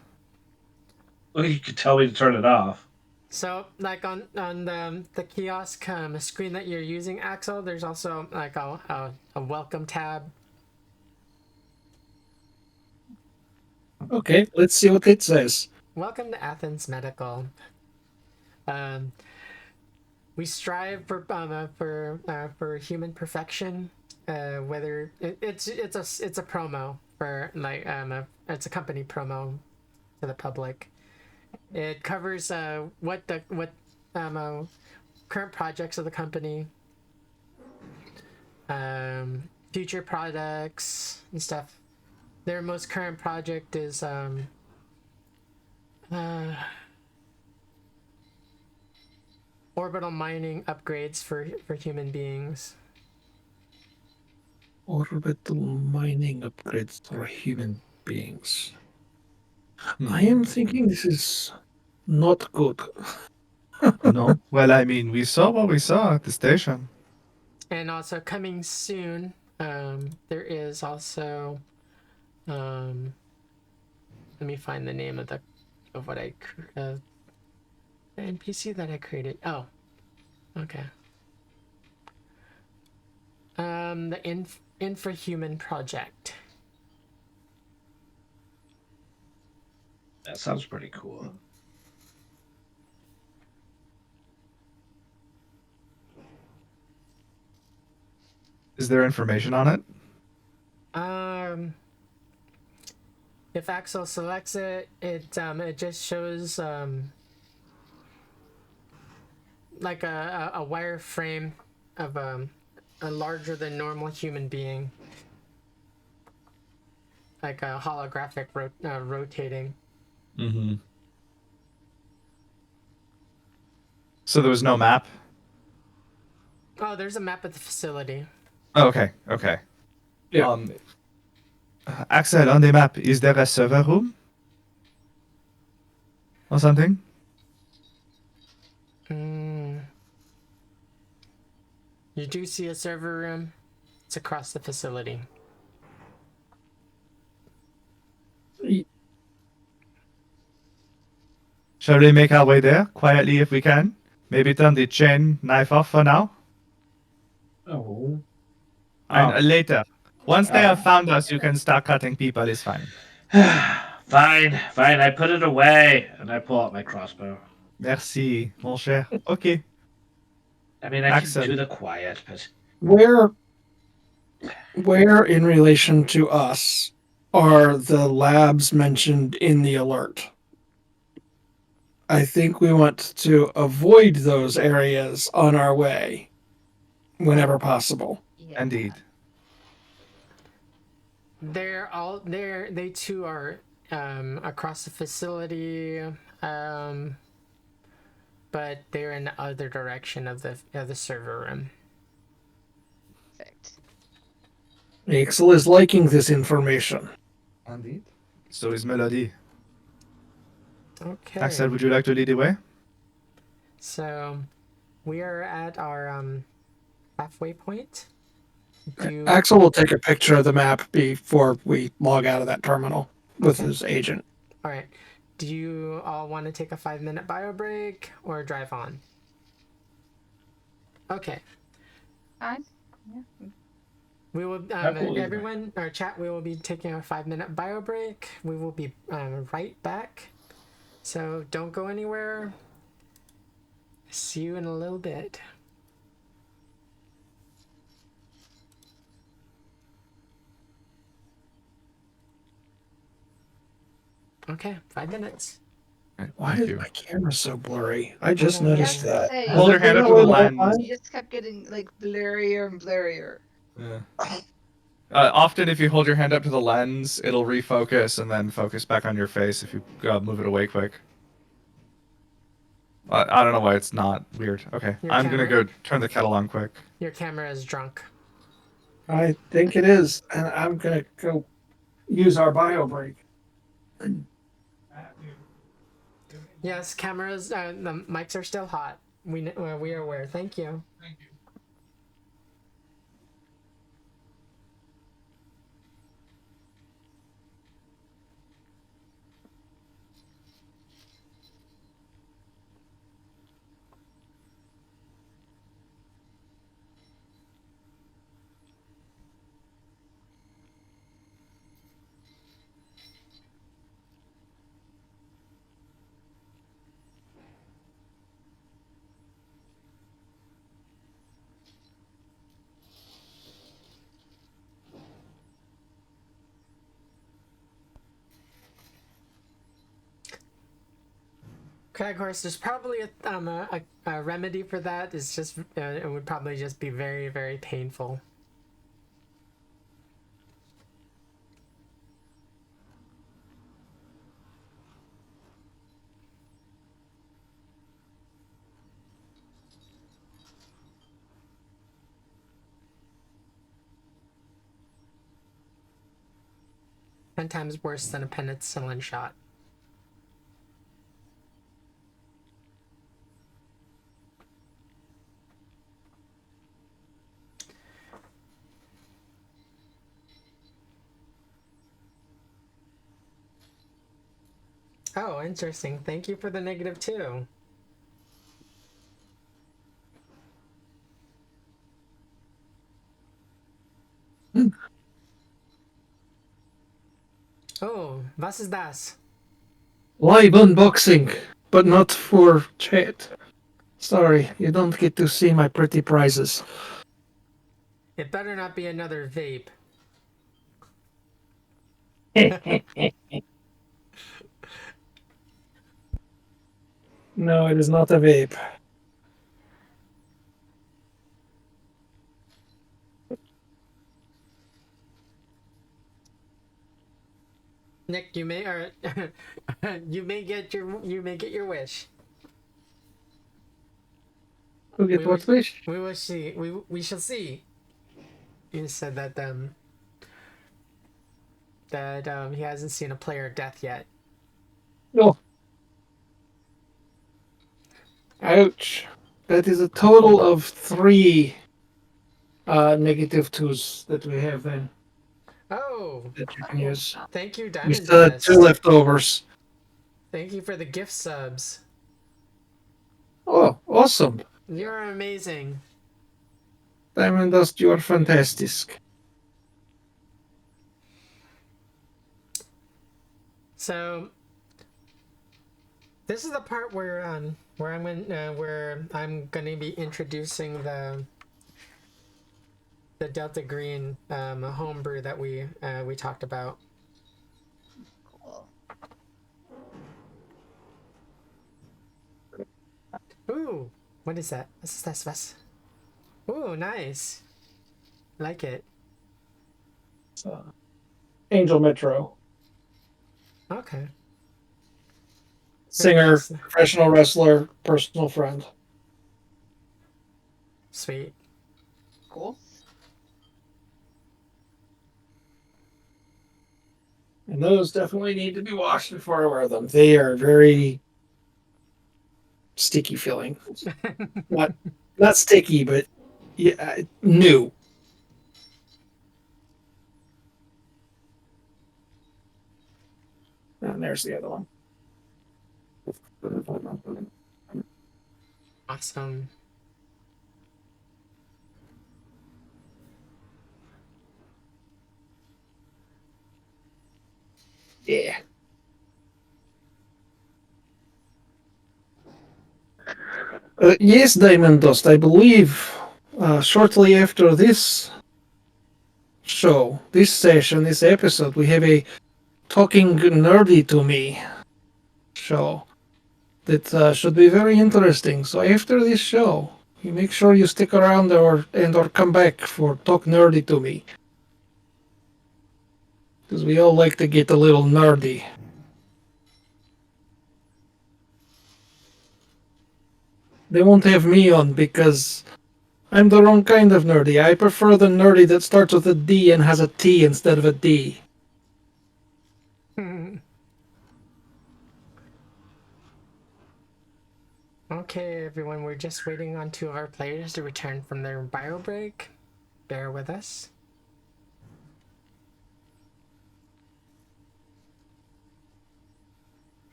Well, you could tell me to turn it off. So, like on the kiosk screen that you're using, Axel, there's also like a welcome tab. Okay, let's see what it says. Welcome to Athens Medical. We strive for human perfection. Whether it's a promo for like it's a company promo to the public. It covers what current projects of the company, future products and stuff. Their most current project is orbital mining upgrades for human beings. Orbital mining upgrades for human beings. I am thinking this is not good. No. Well, I mean, we saw what we saw at the station. And also coming soon, there is also let me find the name of what I the NPC that I created. Oh, okay. The Infrahuman Project. That sounds pretty cool. Is there information on it? If Axel selects it, it just shows like a wireframe of a larger than normal human being, like a holographic rotating. Mm-hmm. So there was no map? Oh, there's a map of the facility. Oh, okay, okay. Yeah. Axel, on the map, is there a server room or something? You do see a server room. It's across the facility. Shall we make our way there quietly if we can? Maybe turn the chain knife off for now, Oh. and later, once they have found us, you can start cutting people. It's fine. Fine. I put it away and I pull out my crossbow. Merci, mon cher. Okay. I mean, I Axel. can do the quiet, but Where in relation to us are the labs mentioned in the alert? I think we want to avoid those areas on our way whenever possible. Yeah. Indeed. They too are across the facility, but they're in the other direction of the server room. Perfect. Axel is liking this information. Indeed. So is Melody. Okay. Axel, would you like to lead the way? So we are at our halfway point. Axel will take a picture of the map before we log out of that terminal with his agent. All right. Do you all want to take a 5-minute bio break or drive on? Okay. Fine. We will, everyone, our chat, we will be taking a 5-minute bio break. We will be right back. So don't go anywhere. See you in a little bit. Okay, 5 minutes. Why is my camera so blurry? I just Yeah, noticed that. say, Hold your hand up to the lens. You just kept getting like blurrier and blurrier. Yeah. Often, if you hold your hand up to the lens, it'll refocus and then focus back on your face if you move it away quick. I don't know why it's not weird. Okay, I'm gonna go turn the kettle on quick. Your camera is drunk. I think it is, and I'm gonna go use our bio break. Yes, cameras, the mics are still hot. We are aware. Thank you. Okay, of course, there's probably a remedy for that. It's just it would probably just be very, very painful. Sometimes worse than a penicillin shot. Oh, interesting. Thank you for the -2. Oh, was ist das? Live unboxing, but not for chat. Sorry, you don't get to see my pretty prizes. It better not be another vape. No, it is not a vape. Nick, you may or you may get your wish. Who get what wish? We will see. We shall see. You said that that he hasn't seen a player death yet. Oh, ouch. That is a total of 3 -2s that we have then Oh, that you can use. thank you, We Diamond still had 2 Dust. leftovers. Thank you for the gift subs. Oh, awesome. You're amazing. Diamond Dust, you are fantastic. So this is the part where I'm gonna be introducing the Delta Green homebrew that we talked about. Cool. Ooh, what is that? What's this? Ooh, nice. Like it. Angel Metro. Okay. Singer, nice. professional wrestler, personal friend. Sweet. Cool. And those definitely need to be washed before I wear them. They are very sticky feeling. Not sticky, but yeah, new. And there's the other one. Awesome. Yeah. Yes, Diamond Dust. I believe shortly after this show, this session, this episode, we have a Talking Nerdy to Me show that should be very interesting. So after this show, you make sure you stick around or come back for Talk Nerdy to Me. Because we all like to get a little nerdy. They won't have me on because I'm the wrong kind of nerdy. I prefer the nerdy that starts with a D and has a T instead of a D. Okay, everyone, we're just waiting on 2 of our players to return from their bio break. Bear with us.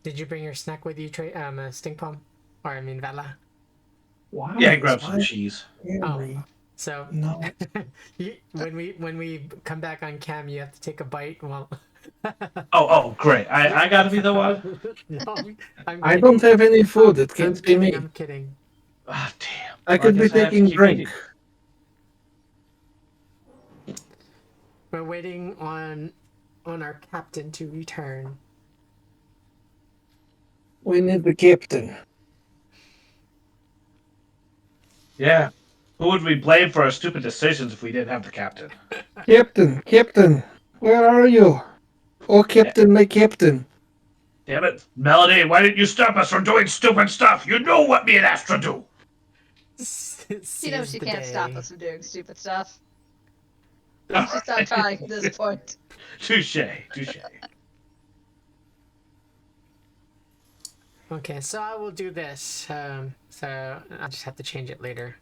Did you bring your snack with you, Stink Palm? Or I mean, Vela? Why? Yeah, grab some cheese. So No. when we come back on cam, you have to take a bite. Well, Oh, great. I gotta be the one. No, I don't have any food. It can't be me. I'm kidding. Ah, damn. I could be guess I have to taking keep drink. eating. We're waiting on our captain to return. We need the captain. Yeah. Who would we blame for our stupid decisions if we didn't have the captain? Captain, where are you? Oh, Captain, my Captain. Damn it. Melody, why didn't you stop us from doing stupid stuff? You know what me and Astra do. She knows she can't stop us from doing stupid stuff. She's not trying at this point. Touche. Okay, so I will do this. So I'll just have to change it later.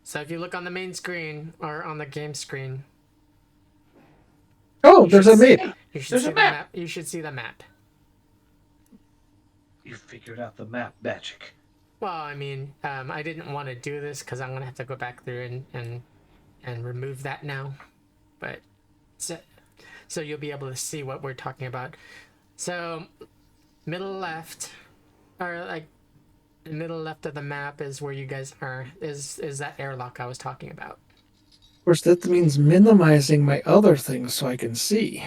So if you look on the main screen or on the game screen. Oh, there's a map. There's a map. You should see the map. You figured out the map magic. Well, I mean, I didn't want to do this because I'm gonna have to go back through and remove that now, but so you'll be able to see what we're talking about. So middle left, or like the middle left of the map is where you guys are. Is that airlock I was talking about? Of course, that means minimizing my other things so I can see.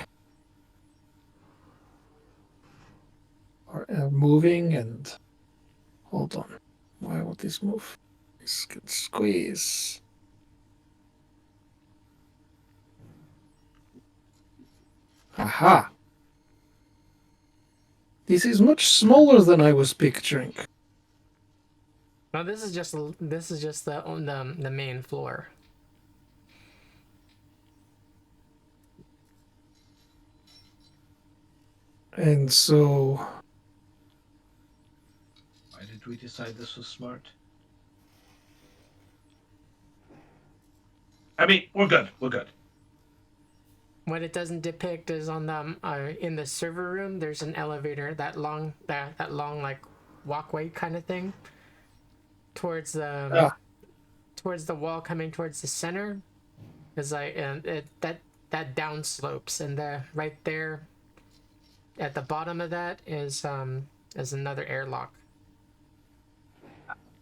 Or moving and... Hold on. Why won't this move? This could squeeze. Aha! This is much smaller than I was picturing. No, this is just the main floor. And so, Why did we decide this was smart? I mean, we're good. We're good. What it doesn't depict is on the in the server room. There's an elevator, that long like walkway kind of thing towards the wall coming towards the center. Is like that down slopes, and right there at the bottom of that is another airlock.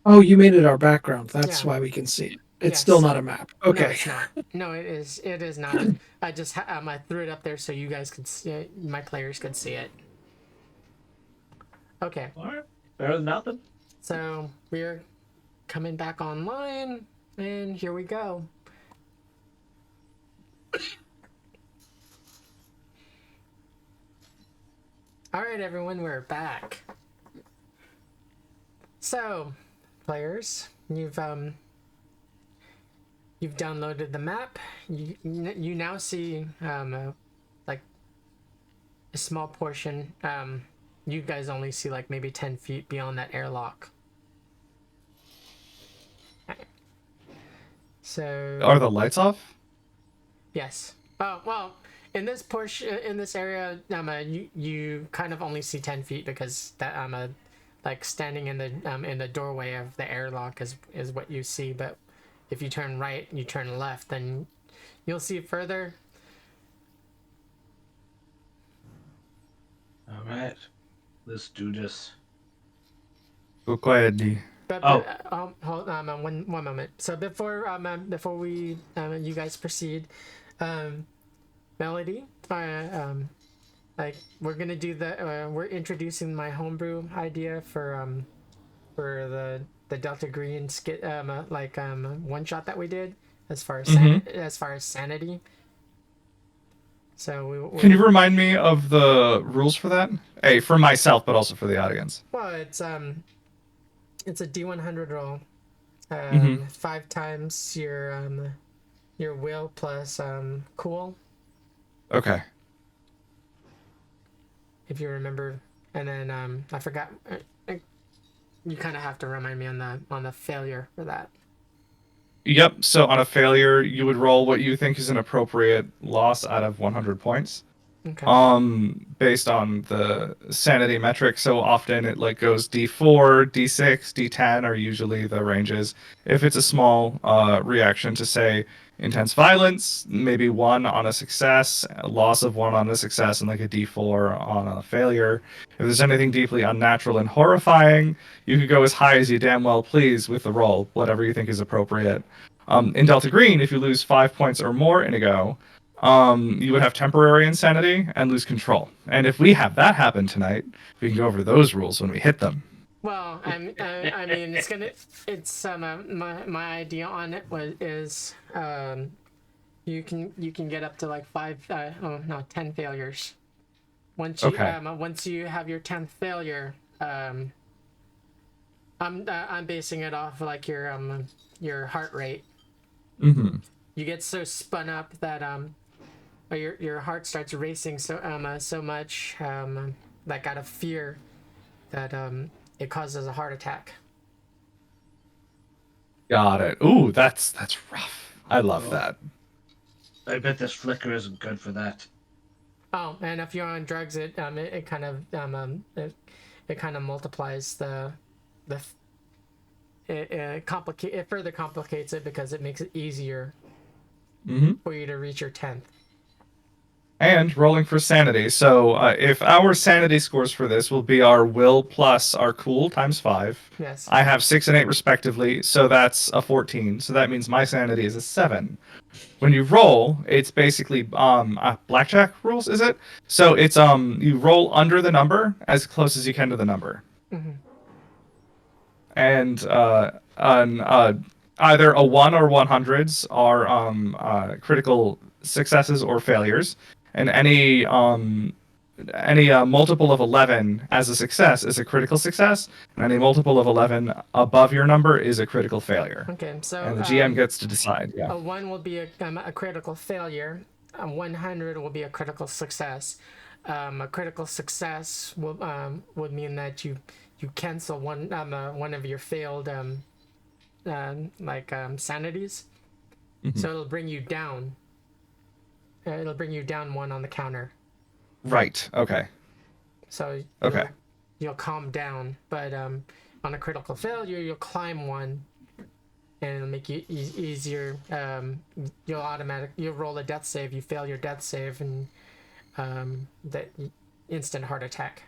oh, you made it our background. That's Yeah. why we can see it. It's Yes. still not a map. Okay. No, it's not. No, it is. It is not. I just I threw it up there so you guys could see it, my players could see it. Okay. All right. Better than nothing. So we're coming back online, and here we go. All right, everyone, we're back. So, players, you've downloaded the map. You now see like a small portion. You guys only see like maybe 10 feet beyond that airlock. So Are the lights off? yes. Oh well, in this portion, in this area, you kind of only see 10 feet because that like standing in the doorway of the airlock is what you see. But if you turn right, you turn left, then you'll see further. All right. Let's do this. Go quietly. But hold on one moment. So before we you guys proceed, Melody, like we're gonna do we're introducing my homebrew idea for the Delta Green skit one shot that we did as far as sanity. So Can you remind me of the rules for that? Hey, for myself, but also for the audience. Well, it's a D100 roll. 5 times your will plus cool. Okay. If you remember, and then I forgot. You kind of have to remind me on the failure for that. Yep. So on a failure, you would roll what you think is an appropriate loss out of 100 points. Okay. Based on the sanity metric. So often it like goes D4, D6, D10 are usually the ranges. If it's a small reaction to say intense violence, maybe 1 on a success, a loss of 1 on a success, and like a D4 on a failure. If there's anything deeply unnatural and horrifying, you could go as high as you damn well please with the roll, whatever you think is appropriate. In Delta Green, if you lose 5 points or more in a go, you would have temporary insanity and lose control. And if we have that happen tonight, we can go over those rules when we hit them. Well, I mean, it's my idea on it is you can get up to like 10 failures. Once you have your 10th failure, I'm basing it off like your heart rate. Mm-hmm. You get so spun up that your heart starts racing so much like out of fear that it causes a heart attack. Got it. Ooh, that's rough. I love that. I bet this flicker isn't good for that. Oh, and if you're on drugs, it kind of multiplies it further complicates it because it makes it easier for you to reach your 10th. And rolling for sanity. So if our sanity scores for this will be our will plus our cool times 5. Yes. I have 6 and 8 respectively, so that's a 14. So that means my sanity is a 7. When you roll, it's basically blackjack rules, is it? So it's you roll under the number as close as you can to the number. Mm-hmm. And either a 1 or 100s are critical successes or failures, and any any multiple of 11 as a success is a critical success, and any multiple of 11 above your number is a critical failure. Okay, so And the GM gets to decide. Yeah. a 1 will be a critical failure. A 100 will be a critical success. A critical success would mean that you cancel one of your failed sanities. Mhm. So it'll bring you down. It'll bring you down 1 on the counter. Right. Okay. So Okay. you'll calm down, but on a critical failure, you'll climb 1, and it'll make you easier. You'll roll a death save. You fail your death save, and that instant heart attack.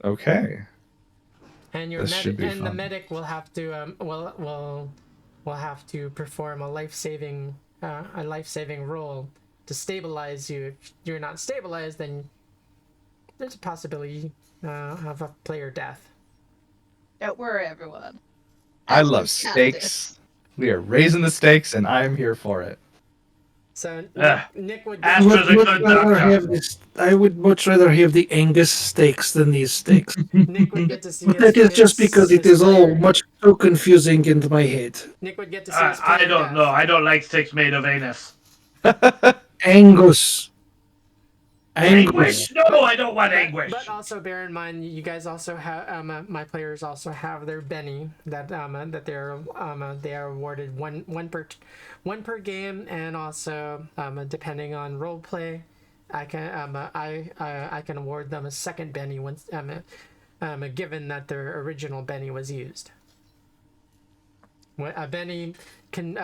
Okay. And This should be the fun. medic will have to will have to perform a life saving roll to stabilize you. If you're not stabilized, then there's a possibility of a player death. Don't worry, everyone. I As love we've got stakes. this. We are raising the stakes, and I'm here for it. So Nick would Ask- Astra's a Much good rather doctor. have this. I would much rather have the Angus steaks than these steaks. Nick would get to see. But that is just because it is all player. much too confusing in my head. Nick would get to see his player I don't death. know. I don't like steaks made of anus. Angus. Anguish? No, I don't want anguish. But also bear in mind, you guys also have my players also have their Benny that they are awarded one per game, and also depending on role play, I can award them a second Benny once given that their original Benny was used. A Benny can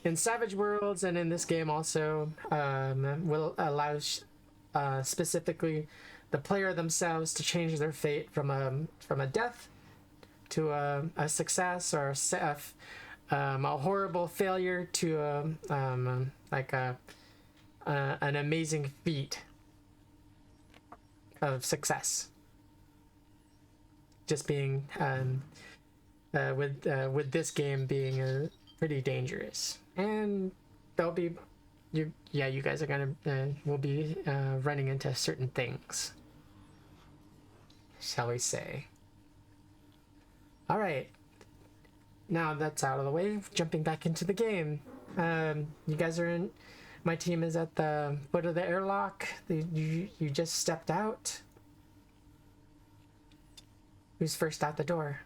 in Savage Worlds and in this game also will allow specifically the player themselves to change their fate from a death to a success, or a horrible failure to an amazing feat of success. Just being with this game being pretty dangerous, and they'll be you guys are gonna will be running into certain things, shall we say. All right, now that's out of the way, jumping back into the game. You guys are in. My team is at the foot of the airlock. You just stepped out. Who's first out the door?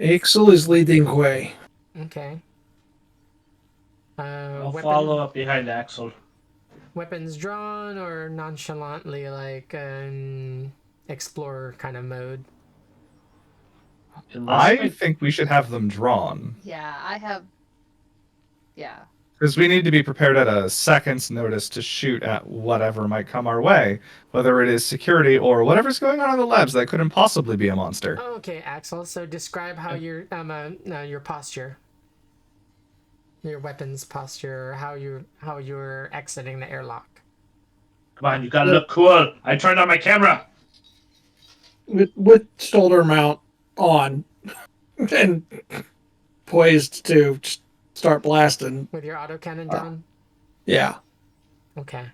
Axel is leading way. Okay. I'll follow up behind Axel. Weapons drawn or nonchalantly, like explorer kind of mode? I think we should have them drawn, Yeah, I have. Yeah. because we need to be prepared at a second's notice to shoot at whatever might come our way, whether it is security or whatever's going on in the labs that couldn't possibly be a monster. Okay, Axel. So describe how your posture, your weapons posture, or how you're exiting the airlock. Come on, you gotta look cool. I turned on my camera. With shoulder mount on and poised to start blasting. With your autocannon down. Yeah. Okay.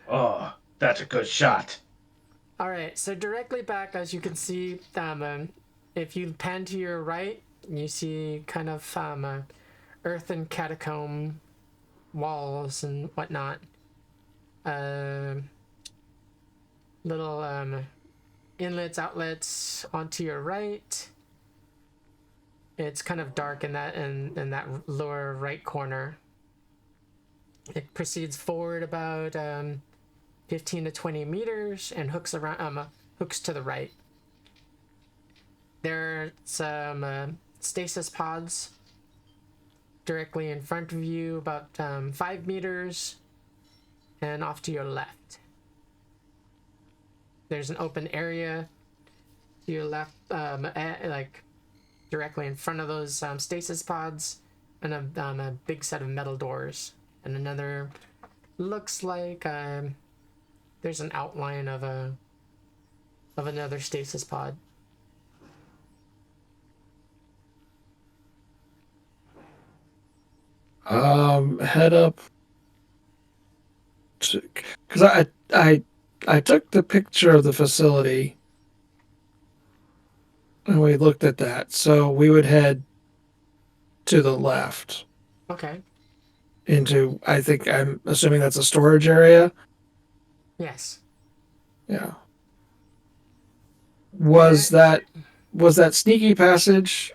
Oh, that's a good shot. All right. So directly back, as you can see, if you pan to your right, you see kind of earthen catacomb walls and whatnot. Little inlets, outlets onto your right. It's kind of dark in that lower right corner. It proceeds forward about 15 to 20 meters and hooks to the right. There are some stasis pods directly in front of you, about 5 meters, and off to your left. There's an open area to your left, like directly in front of those stasis pods, and a big set of metal doors, and another looks like there's an outline of another stasis pod. Head up to, because I took the picture of the facility and we looked at that. So we would head to the left Okay. into, I'm assuming that's a storage area. Yes. Yeah. Was that sneaky passage,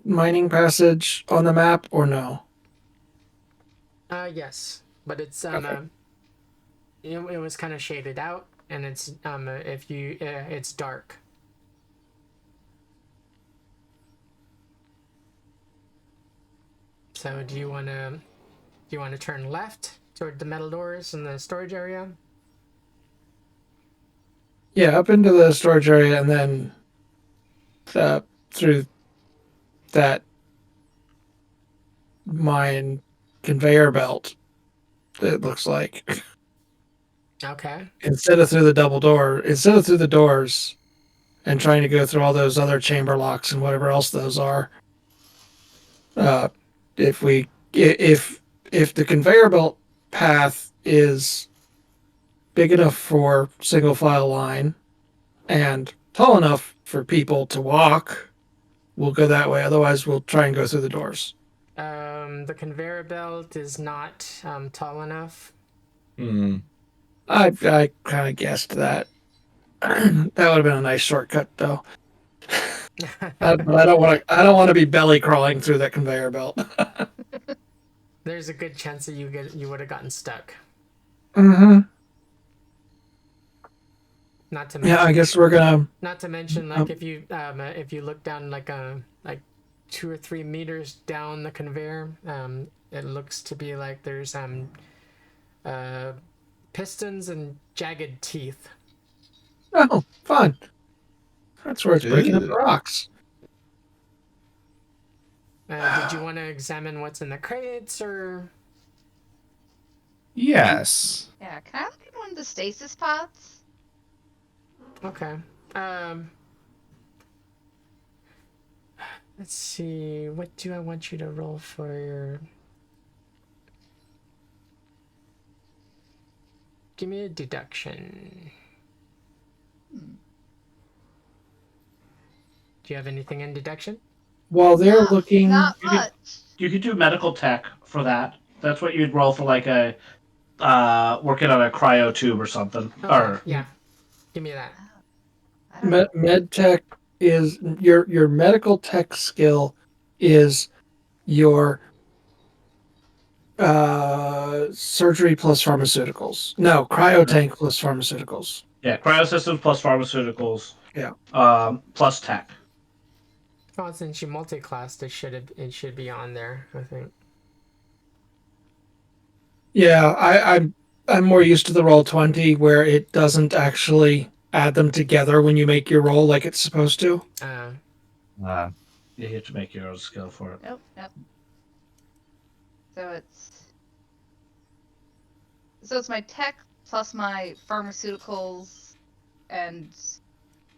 mining passage on the map or no? Yes, but it's Okay. it was kind of shaded out, and it's if you it's dark. So do you want to turn left toward the metal doors in the storage area? Yeah, up into the storage area and then through that mine conveyor belt. It looks like Okay. instead of through the doors and trying to go through all those other chamber locks and whatever else those are. Uh, if we if the conveyor belt path is big enough for single file line and tall enough for people to walk, we'll go that way. Otherwise, we'll try and go through the doors. The conveyor belt is not tall enough. Hmm. I kind of guessed that. That would have been a nice shortcut, though. But I don't want to be belly crawling through that conveyor belt. There's a good chance that you would have gotten stuck. Mm-hmm. Not to mention. Yeah, I guess we're gonna. Not to mention, like if you look down like 2 or 3 meters down the conveyor, it looks to be like there's pistons and jagged teeth. Oh, fun. That's where it's breaking up the Ew. rocks. Did you want to examine what's in the crates or? Yes. Yeah, can I look at one of the stasis pods? Okay. Let's see. What do I want you to roll for your? Give me a deduction. Do you have anything in deduction? While they're looking, Not You could- much. You could do medical tech for that. That's what you'd roll for, like a working on a cryo tube or something. Okay, Or yeah. Give me that. I don't know. med tech is your medical tech skill is your surgery plus pharmaceuticals. No, cryotank plus pharmaceuticals. yeah, cryosystems plus pharmaceuticals. Yeah. Plus tech. Oh, since you multi-classed, it should be on there, I think. Yeah, I'm more used to the roll 20 where it doesn't actually add them together when you make your roll like it's supposed to. Yeah, you have to make your own skill for it. Nope. So it's my tech plus my pharmaceuticals and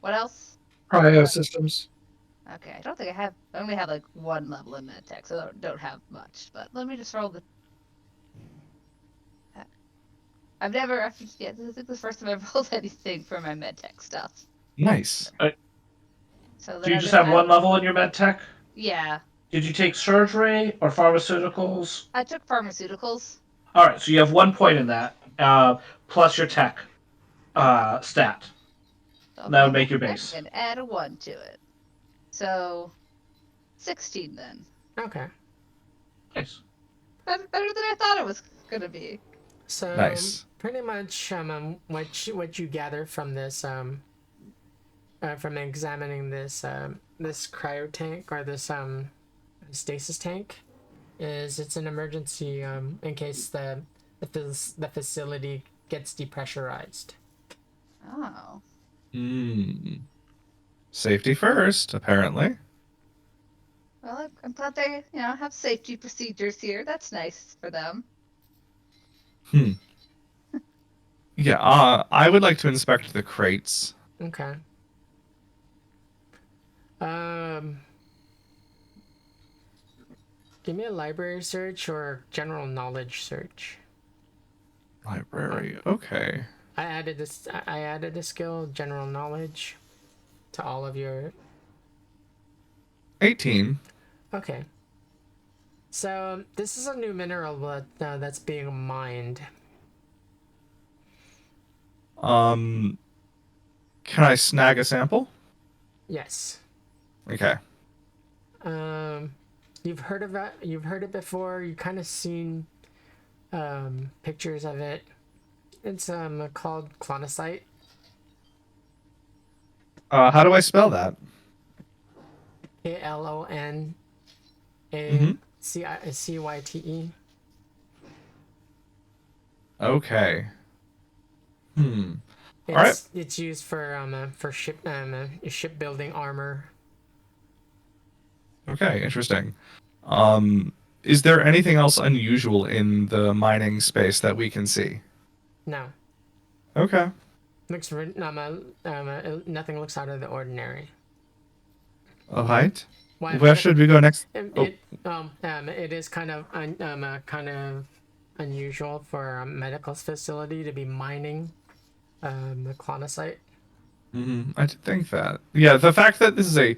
what else? Cryo systems. Okay, I don't think I only have like 1 level in med tech, so I don't have much. But let me just roll the. This is the first time I've rolled anything for my med tech stuff. Nice. So Do you just have one level in your med tech? Yeah, Did you take surgery or pharmaceuticals? I took pharmaceuticals. All right, so you have 1 point in that, plus your tech stat. So That would make your base. And add a 1 to it. So 16 then. Okay. Nice. Better than I thought it was gonna be. So Nice. pretty much what you gather from this from examining this this cryo tank or this stasis tank is it's an emergency in case the facility gets depressurized. Oh. Hmm. Safety first, apparently. Well, I'm glad they, have safety procedures here. That's nice for them. Yeah, I would like to inspect the crates. Okay. Give me a library search or general knowledge search. Library. Okay. I added this. I added a skill, general knowledge, to all of your. 18. Okay. So this is a new mineral that's being mined. Can I snag a sample? Yes. Okay. You've heard of it. You've heard it before. You kind of seen pictures of it. It's called clonosite. How do I spell that? KLONACYTE. Okay. All right. It's used for shipbuilding armor. Okay, interesting. Is there anything else unusual in the mining space that we can see? No, Okay. looks nothing looks out of the ordinary. All right. Why, Where should we go next? it is kind of unusual for a medical facility to be mining the clonosite. I did think that. Yeah, the fact that this is a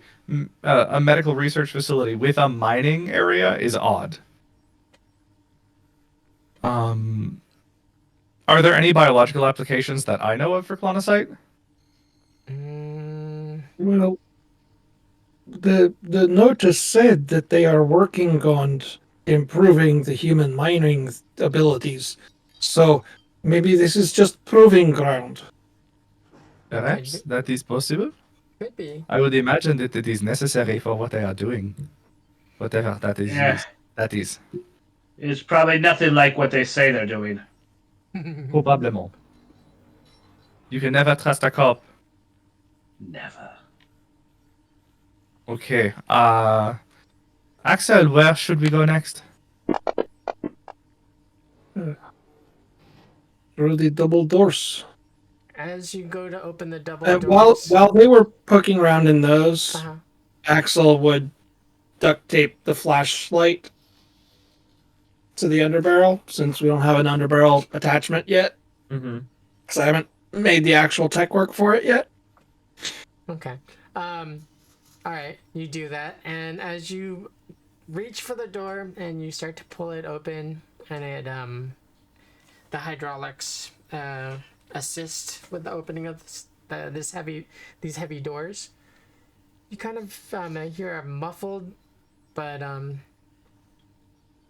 medical research facility with a mining area is odd. Are there any biological applications that I know of for clonosite? Well, the notice said that they are working on improving the human mining abilities. So maybe this is just proving ground. Perhaps that is possible. Could be. I would imagine that it is necessary for what they are doing. Whatever that is. Yeah. That is. It's probably nothing like what they say they're doing. Probablement. You can never trust a cop. Never. Okay. Axel, where should we go next? Through the double doors. As you go to open the double While doors. they were poking around in those, Uh-huh. Axel would duct tape the flashlight to the underbarrel, since we don't have an underbarrel attachment yet. Mm-hmm. Because I haven't made the actual tech work for it yet. Okay. All right. You do that, and as you reach for the door and you start to pull it open, and it the hydraulics assist with the opening of these heavy doors. You kind of hear a muffled, but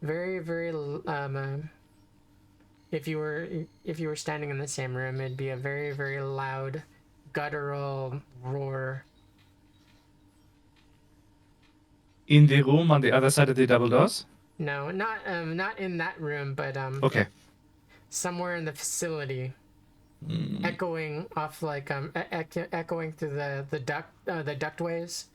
very very if you were standing in the same room, it'd be a very very loud guttural roar. In the room on the other side of the double doors? No, not in that room, but Okay. somewhere in the facility, echoing off like echoing through the ductways.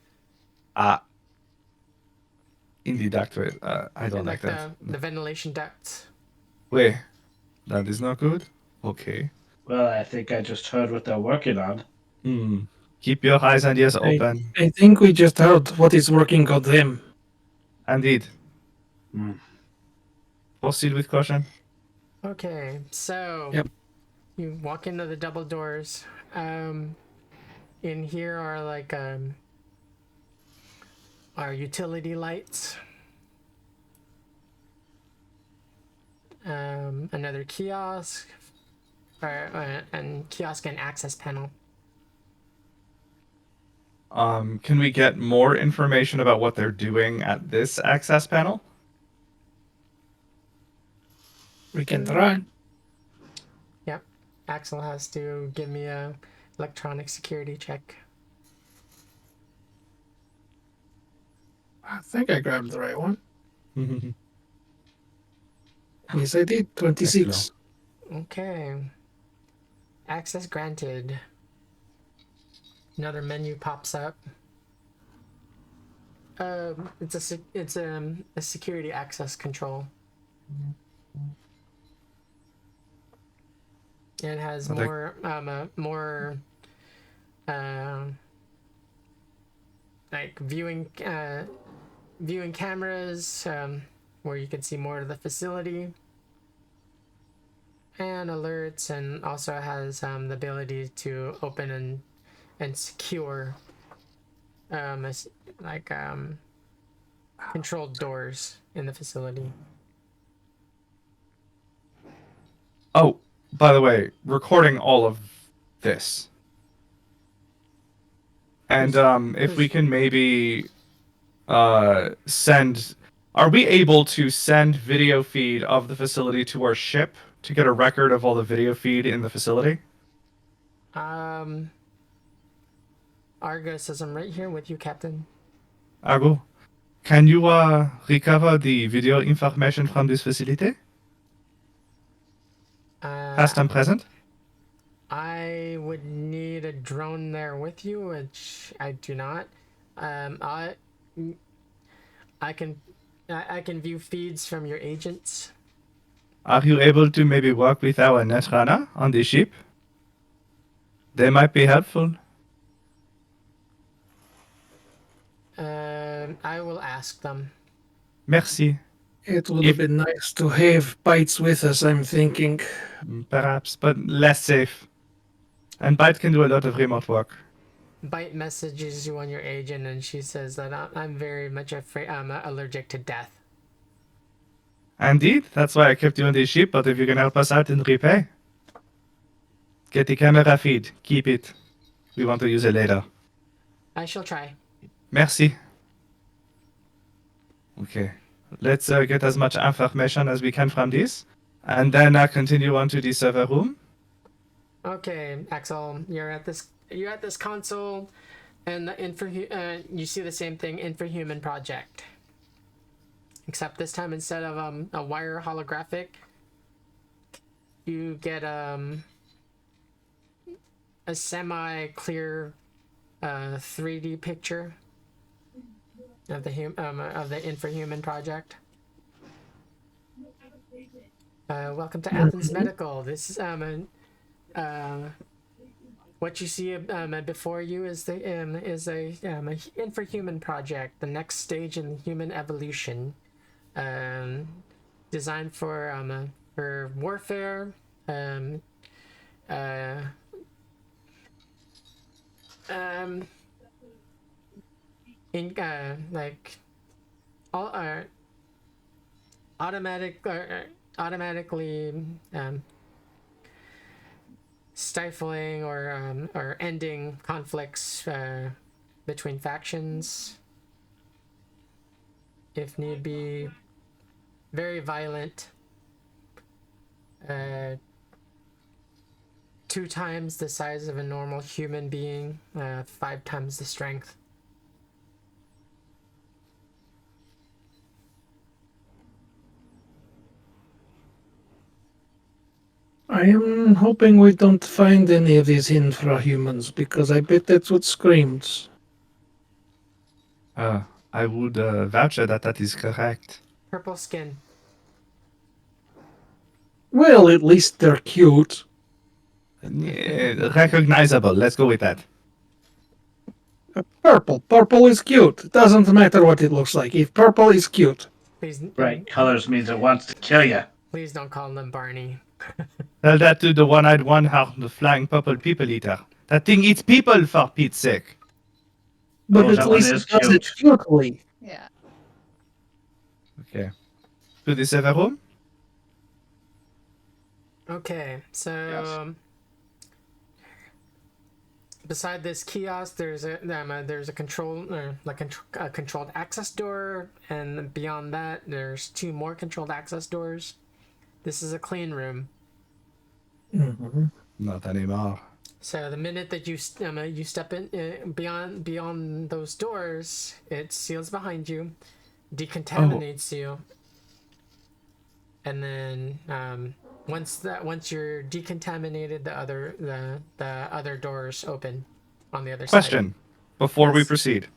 In the ductway. I don't like the that. ventilation ducts. Wait. That is not good? Okay. Well, I think I just heard what they're working on. Keep your eyes and ears open. I think we just heard what is working on them. Indeed. Mm. Proceed with caution. Okay, so Yep. you walk into the double doors. In here are like our utility lights. Another kiosk, and kiosk and access panel. Can we get more information about what they're doing at this access panel? We can try. Yep. Axel has to give me a electronic security check. I think I grabbed the right one. Yes, I did. 26. Okay. Access granted. Another menu pops up. It's a security access control. It has more like viewing cameras, where you can see more of the facility and alerts, and also has the ability to open and secure controlled doors in the facility. Oh, by the way, recording all of this. And if we can maybe send... Are we able to send video feed of the facility to our ship to get a record of all the video feed in the facility? Argo says I'm right here with you, Captain. Argo, can you recover the video information from this facility? Past and present? I would need a drone there with you, which I do not. I can view feeds from your agents. Are you able to maybe work with our netrunner on the ship? They might be helpful. I will ask them. Merci. It would have been nice to have Bites with us, I'm thinking. Perhaps, but less safe. And Byte can do a lot of remote work. Bite messages you on your agent, and she says that I'm very much afraid. I'm allergic to death. Indeed, that's why I kept you on the ship, but if you can help us out in repay. Get the camera feed. Keep it. We want to use it later. I shall try. Merci. Okay. Let's get as much information as we can from this. And then continue on to the server room. Okay, Axel, you're at this console, and the you see the same thing, Infrahuman Project. Except this time, instead of a wire holographic, you get a semi-clear 3D picture of the Infrahuman Project. Welcome to Athens Medical. This is what you see before you is a Infrahuman Project, the next stage in human evolution, designed for warfare, automatically stifling or ending conflicts between factions, if need be. Very violent. 2 times the size of a normal human being, 5 times the strength. I am hoping we don't find any of these infrahumans, because I bet that's what screams. I would vouch that is correct. Purple skin. Well, at least they're cute. Recognizable. Let's go with that. Purple. Purple is cute. It doesn't matter what it looks like. If purple is cute. Please, Bright colors means it wants to kill you. please don't call them Barney. Tell that to the one-eyed, one-horned, flying purple people eater. That thing eats people, for Pete's sake. But Oh, at that one least is it does it cute. cutely. Yeah. Okay. To the server room? Okay, so Yes. beside this kiosk, there's a controlled access door, and beyond that, there's 2 more controlled access doors. This is a clean room. Mm-hmm. Not anymore. So the minute that you step in beyond those doors, it seals behind you, decontaminates you, and then once you're decontaminated, the other doors open on the other side. Question. Before we Yes. proceed.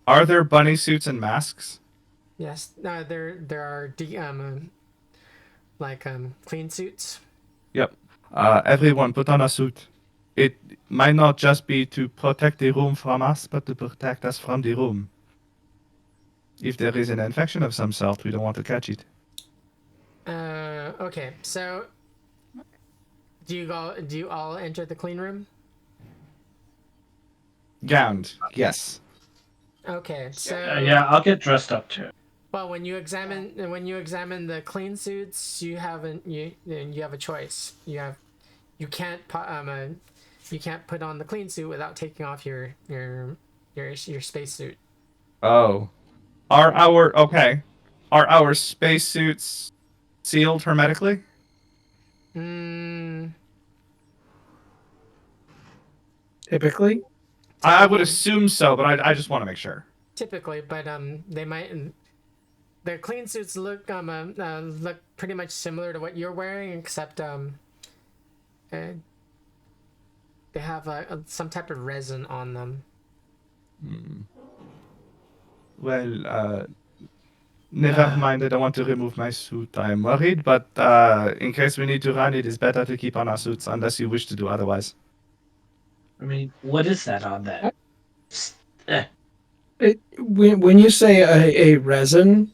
Are there bunny suits and masks? Yes, there are clean suits. Yep. Everyone put on a suit. It might not just be to protect the room from us, but to protect us from the room. If there is an infection of some sort, we don't want to catch it. Okay, so do you all enter the clean room? Gowned, yes. Okay, so Yeah, I'll get dressed up too. well, when you examine the clean suits, you have a choice. You can't put on the clean suit without taking off your spacesuit. Oh. Are our spacesuits sealed hermetically? Typically, I would assume so, but I just want to make sure. Typically, but they might. The clean suits look look pretty much similar to what you're wearing, except they have some type of resin on them. Well, never mind. I don't want to remove my suit. I am worried, but in case we need to run, it is better to keep on our suits unless you wish to do otherwise. I mean, what is that on that? when you say a resin,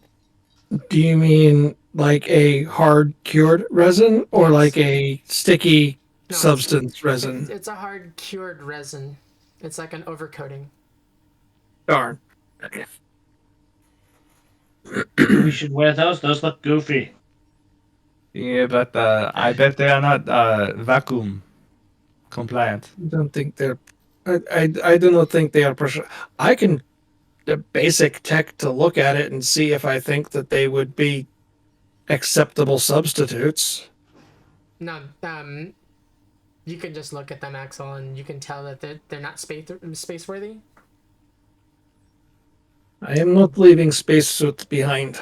do you mean like a hard cured resin or Yes. like a sticky No, substance resin? It's a hard cured resin. It's like an overcoating. Darn. We should wear those. Those look goofy. Yeah, but I bet they are not vacuum compliant. I don't think they're. I do not think they are. I can the basic tech to look at it and see if I think that they would be acceptable substitutes. No, you can just look at them, Axel, and you can tell that they're not space worthy. I am not leaving spacesuits behind.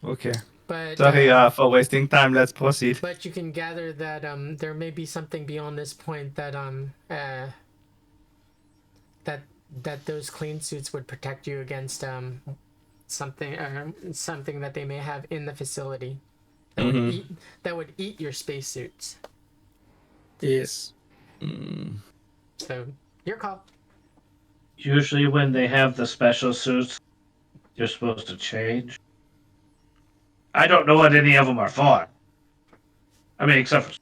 Okay. But Sorry for wasting time. Let's proceed. but you can gather that there may be something beyond this point that that those clean suits would protect you against something that they may have in the facility that would eat your spacesuits. Yes. So your call. Usually, when they have the special suits, you're supposed to change. I don't know what any of them are for. I mean, except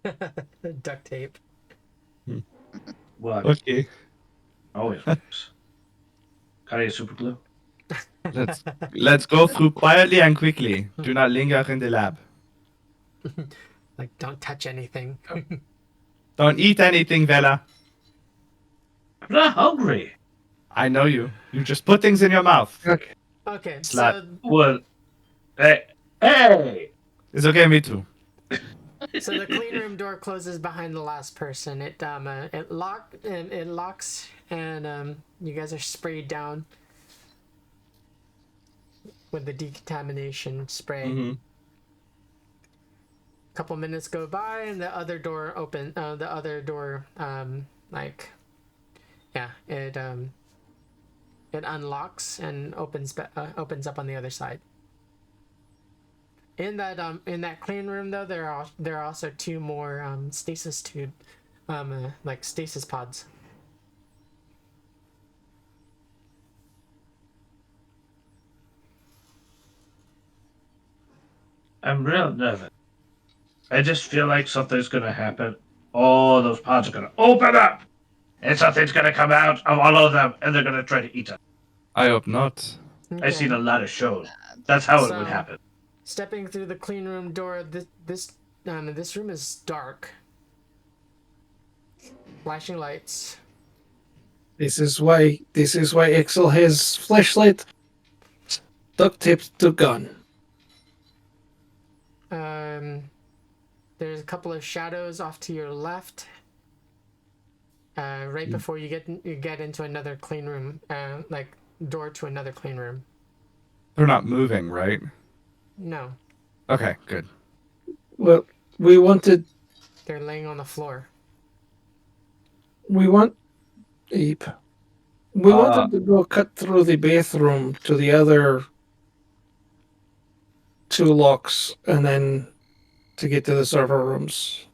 for Duct tape. what? Okay. Always works. Can I use super glue? Let's go through quietly and quickly. Do not linger in the lab. Like, don't touch anything. Don't eat anything, Vela. I'm not hungry. I know you. You just put things in your mouth. Okay, Slap. so What? Hey! It's okay, me too. so the clean room door closes behind the last person. It locks, and you guys are sprayed down with the decontamination spray. Mm-hmm. A couple minutes go by, and the other door it unlocks and opens up on the other side. In that clean room, though, there are also two more stasis tube, like stasis pods. I'm real nervous. I just feel like something's gonna happen. All those pods are gonna open up, and something's gonna come out of all of them, and they're gonna try to eat us. I hope not. Okay. I've seen a lot of shows. That's how it So- would happen. Stepping through the clean room door, this room is dark. Flashing lights. This is why Axel has flashlight duct taped to gun. There's a couple of shadows off to your left. Right before you get into another clean room, like door to another clean room. They're not moving, right? No, Okay, good. Well, we want they're laying on the floor. wanted to go cut through the bathroom to the other two locks and then to get to the server rooms.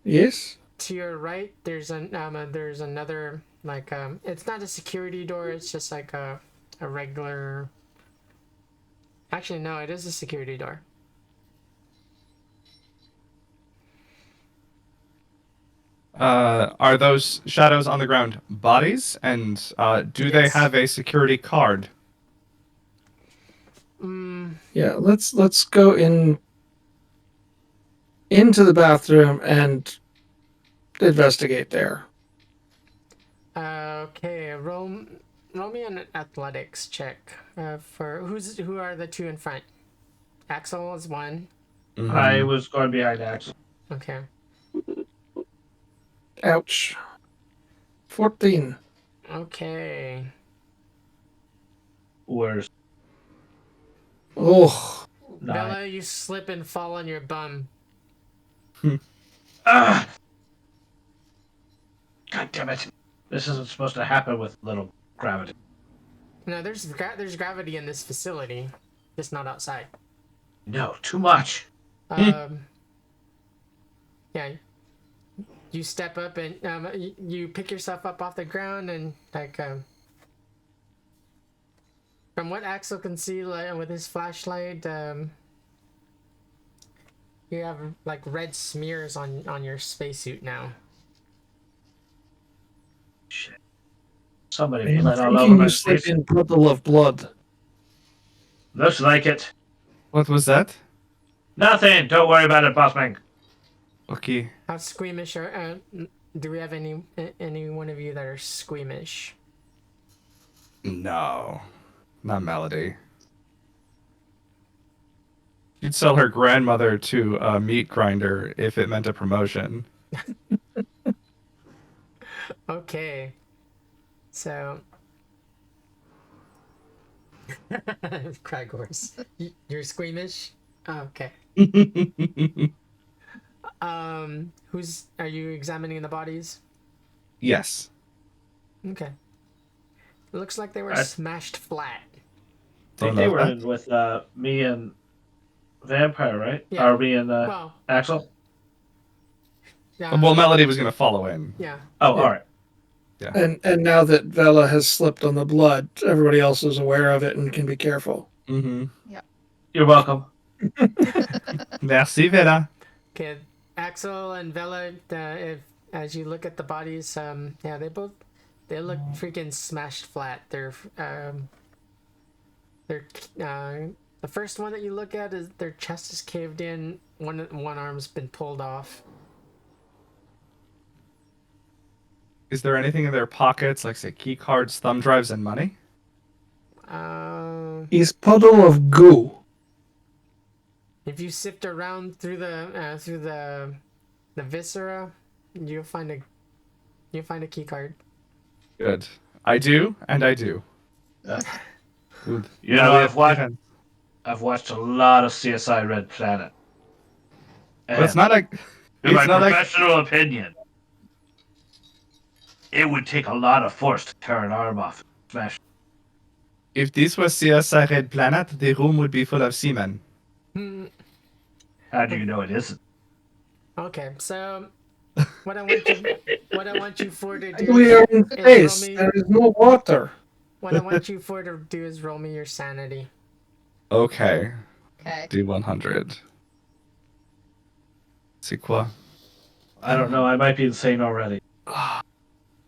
Yes? To your right, there's another Like it's not a security door. It's just like a regular. Actually, no, it is a security door. Are those shadows on the ground bodies? And do they Yes. have a security card? Yeah, let's go into the bathroom and investigate there. Okay, roll me an athletics check. For who are the two in front? Axel is one. I was going behind Axel. Okay. Ouch. 14. Okay. Where's Oh, 9? Bella, you slip and fall on your bum. Ah! God damn it! This isn't supposed to happen with little gravity. No, there's gravity in this facility, just not outside. No, too much. Yeah. You step up and you pick yourself up off the ground and like from what Axel can see, like with his flashlight, you have like red smears on your spacesuit now. Shit. Somebody I'm bled all over thinking my you slip face. in puddle of blood. Looks like it. What was that? Nothing. Don't worry about it, boss man. Okay. How squeamish are? Do we have any one of you that are squeamish? No, not Melody. You'd sell her grandmother to a meat grinder if it meant a promotion. Okay. So. Craig horse. You're squeamish? Oh, okay. Are you examining the bodies? Yes. Okay. It looks like they were I- smashed flat. I Don't think they know were that. in with me and Vampire, right? Yeah. Or me and Well, Axel? Well, Melody was gonna follow in. yeah. Oh, Yeah. all right. And now that Vela has slipped on the blood, everybody else is aware of it and can be careful. Mm-hmm. You're welcome. Merci, Vela. Okay, Axel and Vela, if as you look at the bodies, yeah, they look freaking smashed flat. The first one that you look at is their chest is caved in. One arm's been pulled off. Is there anything in their pockets, like say key cards, thumb drives, and money? He's puddle of goo. If you sift around through the viscera, you'll find a key card. Good. I do, and I do. Good. You know, I've watched a lot of CSI Red Planet. But it's And not like. in my It's not like. professional opinion, it would take a lot of force to tear an arm off and smash. If this was CSI Red Planet, the room would be full of seamen. How do you know it isn't? Okay, so what I want you for to do We are in is space. There is no water. what I want you for to do is roll me your sanity. Okay. Okay. D100. C'est quoi? I don't know. I might be insane already.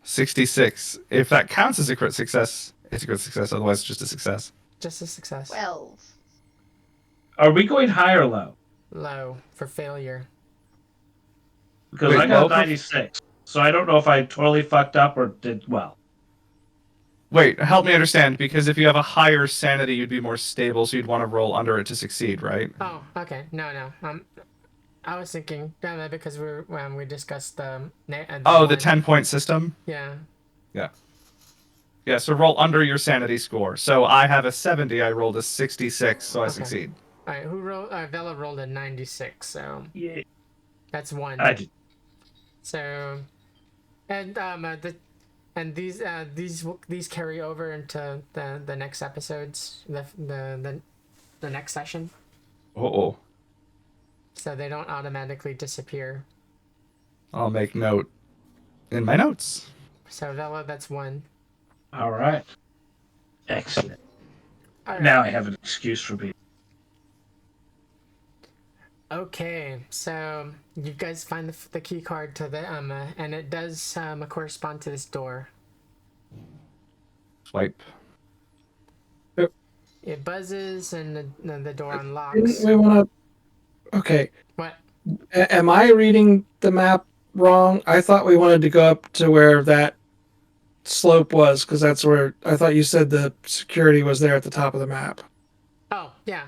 66. If that counts as a crit success, it's a crit success. Otherwise, it's just a success. Just a success. 12. Are we going high or low? Low for failure. Because Wait, I got low for- 96. So I don't know if I totally fucked up or did well. Wait, help me understand, because if you have a higher sanity, you'd be more stable, so you'd want to roll under it to succeed, right? Oh, okay. No. I was thinking because we discussed the. Oh, the one. 10-point system? Yeah. Yeah, so roll under your sanity score. So I have a 70, I rolled a 66, so I Okay. succeed. All right. Who rolled? Vela rolled a 96, so Yeah. that's one. I did. So, and these carry over into the next episodes, the next session, Oh, so they don't automatically disappear. I'll make note in my notes. So Vela, that's 1. All right. Excellent. All right. Now I have an excuse for being. Okay, so you guys find the key card to the and it does correspond to this door. Swipe. It buzzes and the door Didn't unlocks. we want to? Okay. What? Am I reading the map wrong? I thought we wanted to go up to where that slope was, because that's where I thought you said the security was there at the top of the map. Oh yeah.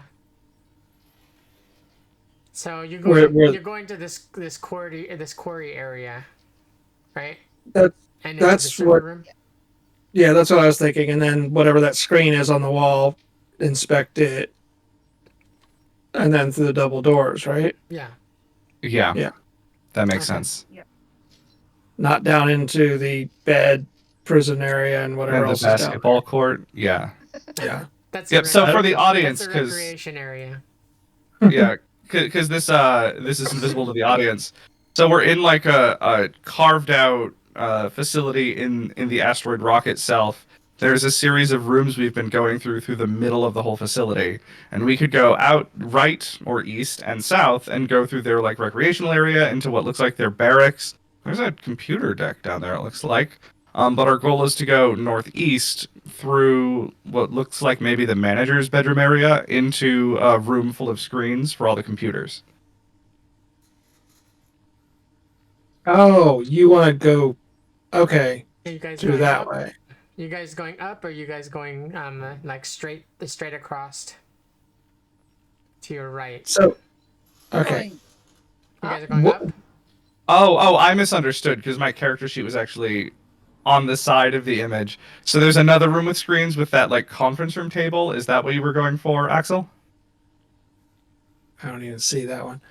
So you're Where- going where- you're going to this quarry area, right? That- And into that's the server what- room. Yeah, that's what I was thinking. And then whatever that screen is on the wall, inspect it. And then through the double doors, right? Yeah. Yeah. Yeah. That makes Okay. sense. Not down into the bed prison area and whatever And the else is down basketball court. Yeah. there. Yeah. That's Yep. a So rec- for the that's audience, a because recreation area. yeah, because this is invisible to the audience. So we're in like a carved out facility in the asteroid rock itself. There's a series of rooms we've been going through the middle of the whole facility, and we could go out right or east and south and go through their like recreational area into what looks like their barracks. There's a computer deck down there, it looks like. But our goal is to go northeast through what looks like maybe the manager's bedroom area into a room full of screens for all the computers. Oh, you want to go? Okay, You guys through going that up? way. You guys going up, or you guys going like straight across to your right? So, okay. You guys are going What- up. Oh, I misunderstood because my character sheet was actually on the side of the image. So there's another room with screens with that like conference room table. Is that what you were going for, Axel? I don't even see that one.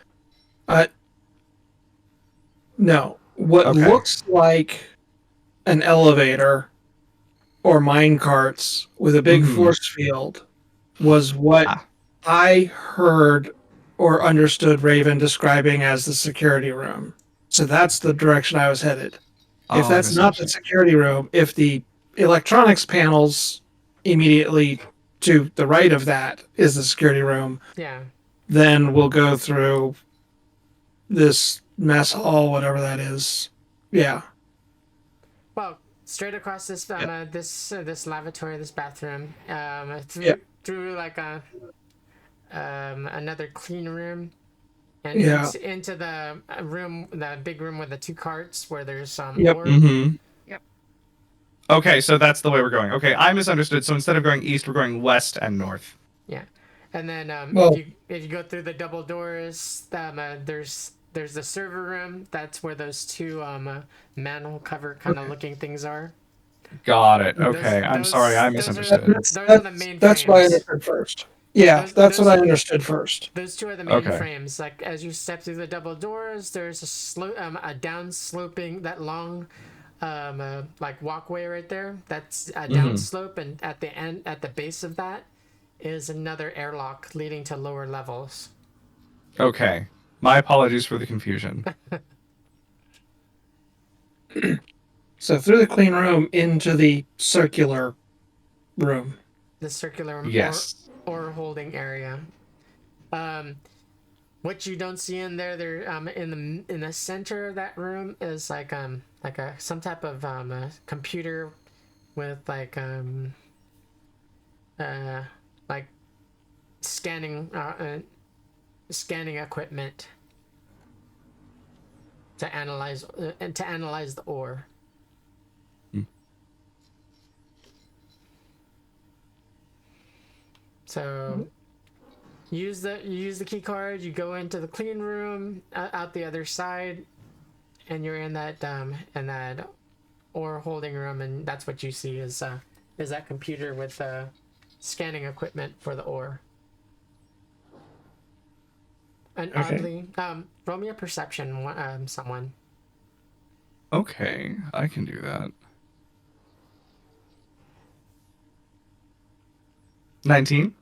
No. What Okay. looks like an elevator or mine carts with a big Mhm. force field was what Ah. I heard or understood Raven describing as the security room. So that's the direction I was headed. If Oh, I that's not the misunderstood. security room, if the electronics panels immediately to the right of that is the security room, Yeah. then we'll go through this mess hall, whatever that is. Yeah. Well, straight across this this lavatory, this bathroom, through Yep. through like a another clean room, and Yeah. into the room, the big room with the 2 carts where there's some Yep. ore. Mm-hmm. Yep. Okay, so that's the way we're going. Okay, I misunderstood. So instead of going east, we're going west and north. And then Well- if you go through the double doors, there's the server room. That's where those 2 manhole cover kind of looking things are. Got it. Those- Okay, I'm those- sorry, I those are- misunderstood. Those are the main That's what I frames. understood first. Yeah, Those- that's what those- I understood first. Those 2 are the main Okay. frames. Like as you step through the double doors, there's a down sloping, that long like walkway right there. That's a down slope, and at the end, at the base of that, is another airlock leading to lower levels. Okay, my apologies for the confusion. So through the clean room into the circular room. The circular Yes. or holding area. What you don't see in there, in the center of that room is like some type of computer with like scanning equipment to analyze the ore. So you use the key card. You go into the clean room out the other side, and you're in that ore holding room, and that's what you see is that computer with scanning equipment for the ore. And Okay. oddly, roll me a perception, someone. Okay, I can do that. 19?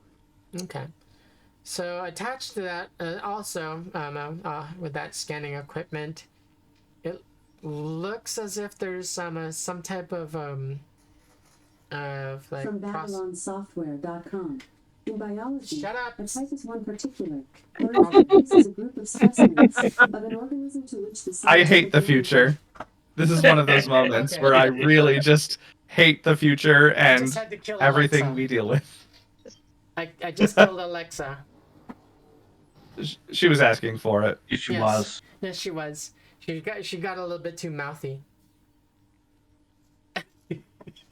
Okay. So attached to that, also with that scanning equipment, looks as if there's some type of like From BabylonSoftware.com. In biology, Shut up. a type is one particular, or in this case is a group of specimens of an organism to which the I hate the scientific future. This is one of those moments Okay. where I really just hate the future I and just had to kill everything Alexa. we deal with. I just killed Alexa. She was asking for it. She Yes. was. Yes, she was. She got a little bit too mouthy.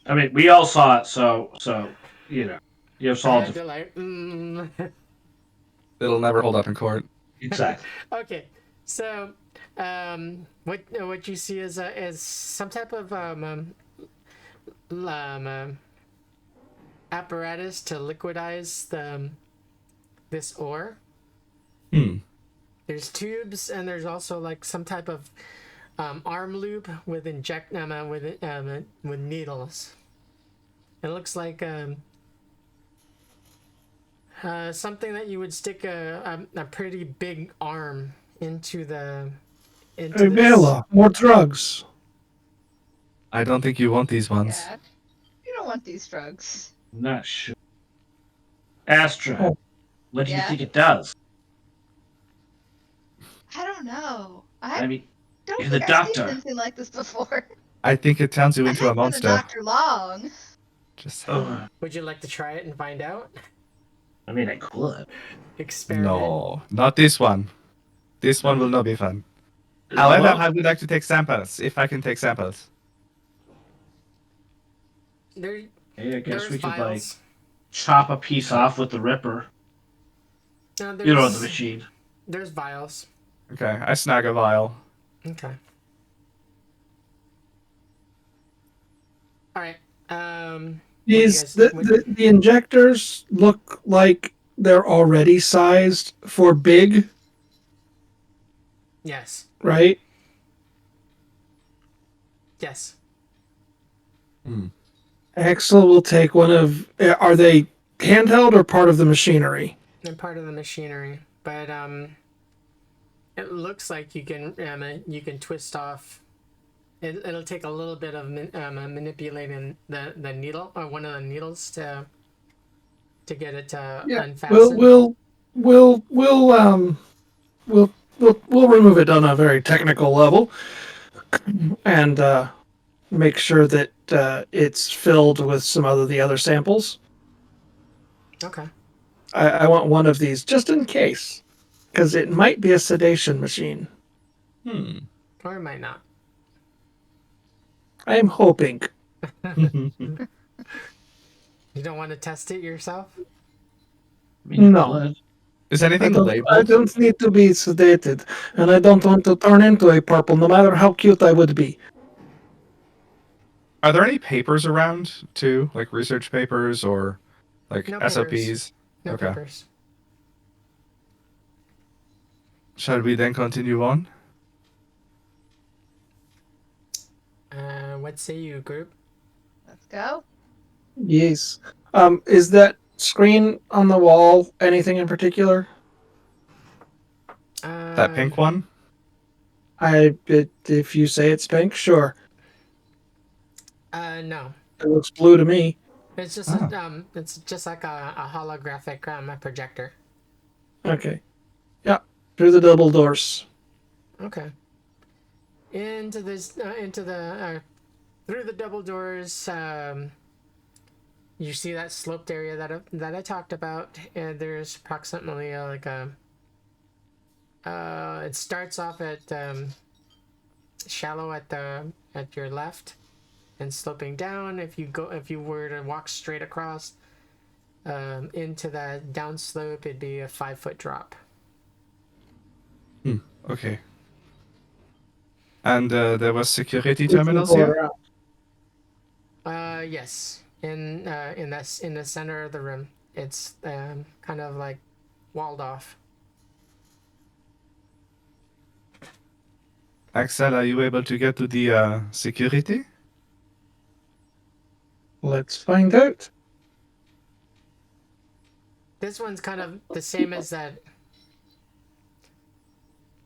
I mean, we all saw it, so you know, you have I solved had it. to like. It'll never hold up in court. Exactly. Okay, so what you see is some type of apparatus to liquidize this ore. There's tubes, and there's also like some type of arm loop with with needles. It looks like something that you would stick a pretty big arm into Hey, this. Bela, more drugs. I don't think you want these ones. Yeah. You don't want these drugs. I'm not sure. Astra, Oh. what do you Yeah? think it does? I don't know. I mean, don't you're think the I've seen doctor. anything like this before. I think it turns you I into a haven't been a monster. doctor long. Just Would you like to try it and find out? I mean, I could. Experiment. no, not this one. This one will not be fun. However, Well, I would like to take samples, if I can take samples. There, hey, I guess there's we could like vials. chop a piece off with the Ripper. No, You know, there's, the machine. There's vials. Okay, I snag a vial. Okay. All right. These What do you guys- the injectors look like they're already sized for big, Yes. right? Yes. Axel will take one of. Are they handheld or part of the machinery? They're part of the machinery, but it looks like you can twist off. It'll take a little bit of manipulating the needle or one of the needles to get it to unfasten. We'll remove it on a very technical level, and make sure that it's filled with some of the other samples. Okay. I want one of these just in case, because it might be a sedation machine. Or it might not. I'm hoping. You don't want to test it yourself? I mean, you No. could. Is I anything don't labeled? need to be sedated, and I don't want to turn into a purple, no matter how cute I would be. Are there any papers around too, like research papers or like No papers. SOPs? No Okay. papers. Shall we then continue on? What say you, group? Let's go. Yes. Is that screen on the wall anything in particular? That pink one? If you say it's pink, sure. No. It looks blue to me. It's just it's just like a holographic projector. Okay. Yeah. Through the double doors. Okay. Into the through the double doors. You see that sloped area that I talked about, and there's approximately it starts off at shallow at your left, and sloping down. If you were to walk straight across into that downslope, it'd be a 5-foot drop. Okay. And there was security terminals here? Yes. In the center of the room, it's kind of like walled off. Axel, are you able to get to the security? Let's find out. This one's kind of the same as that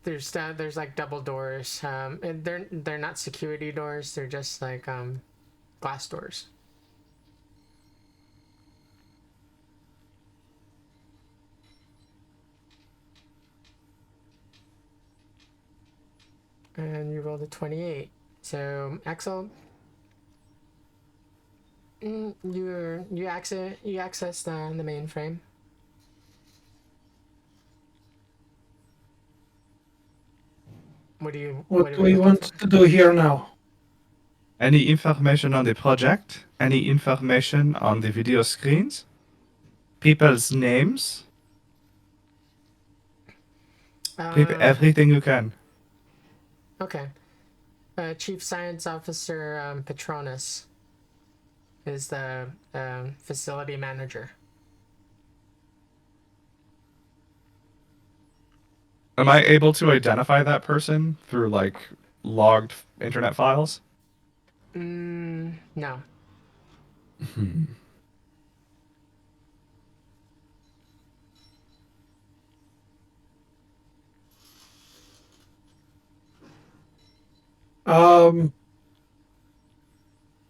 there's like double doors. And they're not security doors. They're just like glass doors. And you rolled a 28. So Axel, you access the mainframe. What do you? What are do we we looking want for? to do here now? Any information on the project? Any information on the video screens? People's names? Everything you can. Okay. Chief Science Officer Patronus is the facility manager. Am I able to identify that person through like logged internet files? No.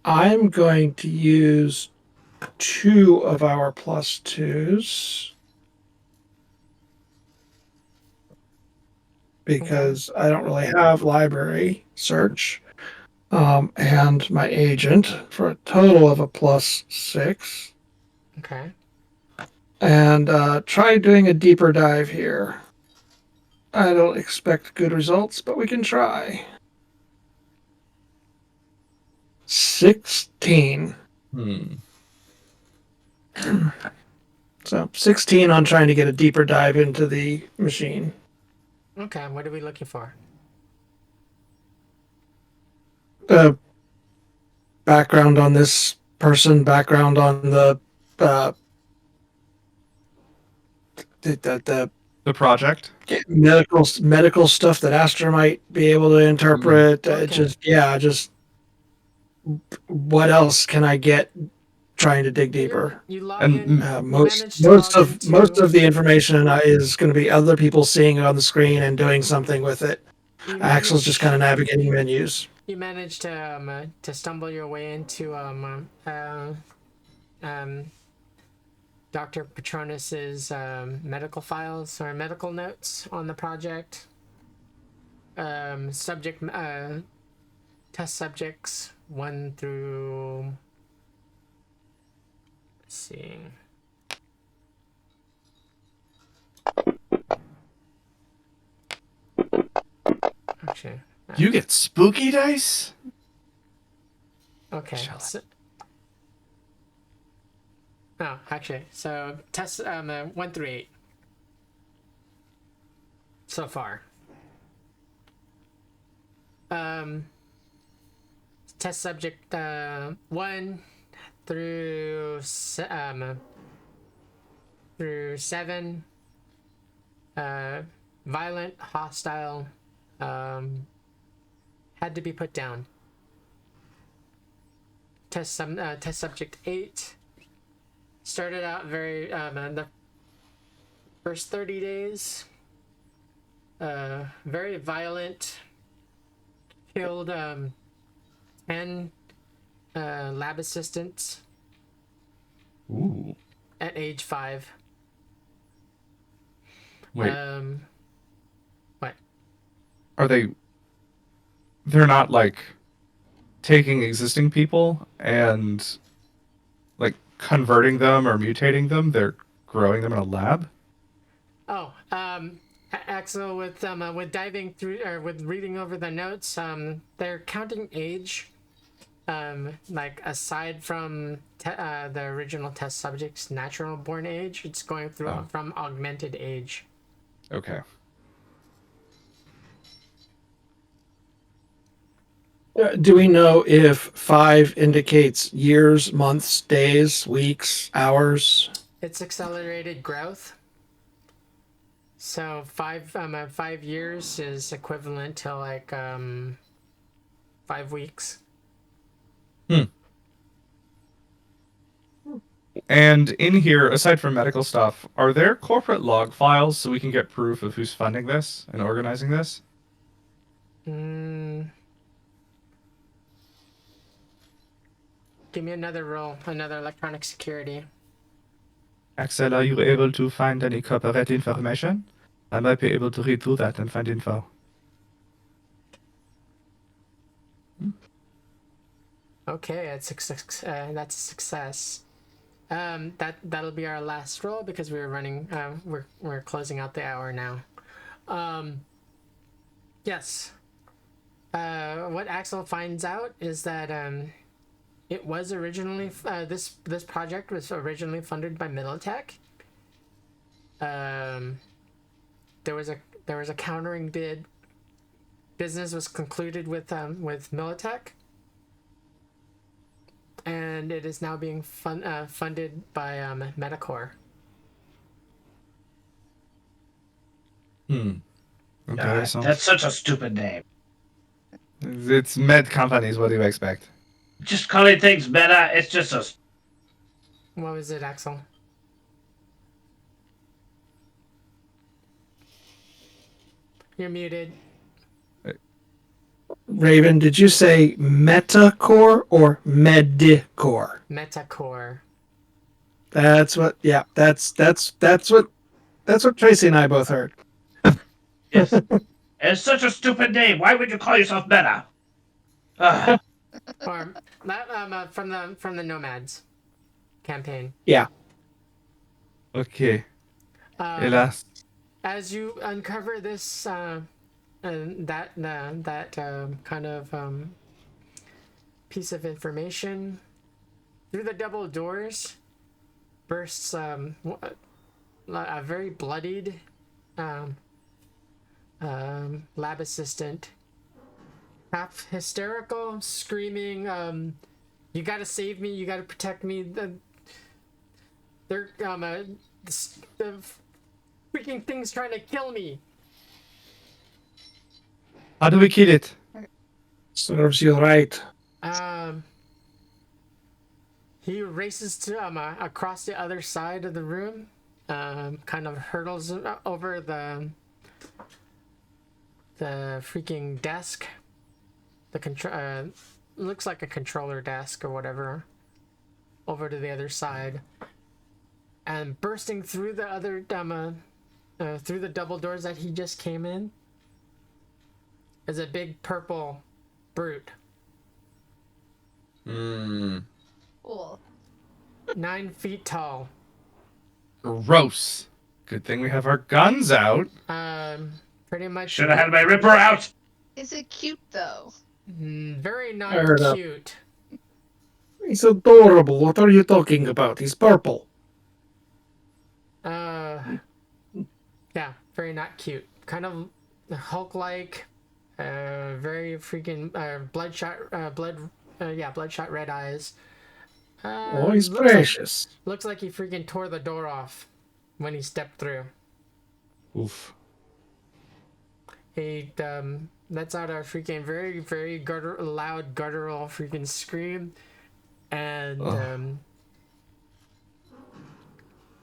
I'm going to use 2 of our +2s because I don't really have library search. And my agent for a total of a +6. Okay. And try doing a deeper dive here. I don't expect good results, but we can try. 16. So 16 on trying to get a deeper dive into the machine. Okay. What are we looking for? Background on this person, background on the The project? medical stuff that Astra might be able to interpret. Okay. Just what else can I get? Trying to dig deeper. You log And in. Most you managed to log most into- of the information is going to be other people seeing it on the screen and doing something with it. you Axel's just kind of managed- navigating menus. You managed to stumble your way into Dr. Patronus's medical files or medical notes on the project. Subject test subjects 1 through. Let's see. Actually, You get spooky dice? okay. Oh, actually, so test 1 through 8 so far. Test subject 1 through 7. Violent, hostile, had to be put down. Test subject 8 started out very the first 30 days very violent, killed 10 lab assistants Ooh. at age 5. Wait, What? are they... They're not, like, taking existing people and, like, converting them or mutating them? They're growing them in a lab? Oh, Axel, with diving through or with reading over the notes, they're counting age. Like aside from the original test subject's natural born age, it's going through from augmented age. Okay. Do we know if 5 indicates years, months, days, weeks, hours? It's accelerated growth. So 5 years is equivalent to like 5 weeks. And in here, aside from medical stuff, are there corporate log files so we can get proof of who's funding this and organizing this? Give me another roll, another electronic security. Axel, are you able to find any corporate information? I might be able to read through that and find info. Okay, that's a success. That'll be our last roll because we're running. We're closing out the hour now. Yes. What Axel finds out is that it was originally this project was originally funded by Militech. There was a countering bid. Business was concluded with Militech, and it is now being funded by Metacore. Okay, God, so that's such a stupid name. it's med companies. What do you expect? Just calling things meta, it's just a. What was it, Axel? You're muted. Raven, did you say Metacore or Medicore? Metacore. That's what. Yeah, that's what Tracy and I both heard. Yes. It's such a stupid name. Why would you call yourself meta? Ugh. Or that from the Nomads campaign. Yeah. Okay. Um, Hélas. as you uncover this kind of piece of information, through the double doors bursts a very bloodied lab assistant, half hysterical, screaming, "You gotta save me! You gotta protect me! The freaking thing's trying to kill me!" How do we kill it? Serves you right. He races to across the other side of the room, kind of hurdles over the freaking desk. The looks like a controller desk or whatever, over to the other side, and bursting through the other through the double doors that he just came in is a big purple brute. Cool. 9 feet tall. Gross. Good thing we have our guns out. Pretty much. Should have had my ripper out. Is it cute though? Very not Fair enough. cute. He's adorable. What are you talking about? He's purple. Yeah, very not cute. Kind of Hulk-like. Very freaking bloodshot red eyes. Oh, he's looks precious. looks like he freaking tore the door off when he stepped through. Oof. He lets out a freaking very, very loud guttural freaking scream, and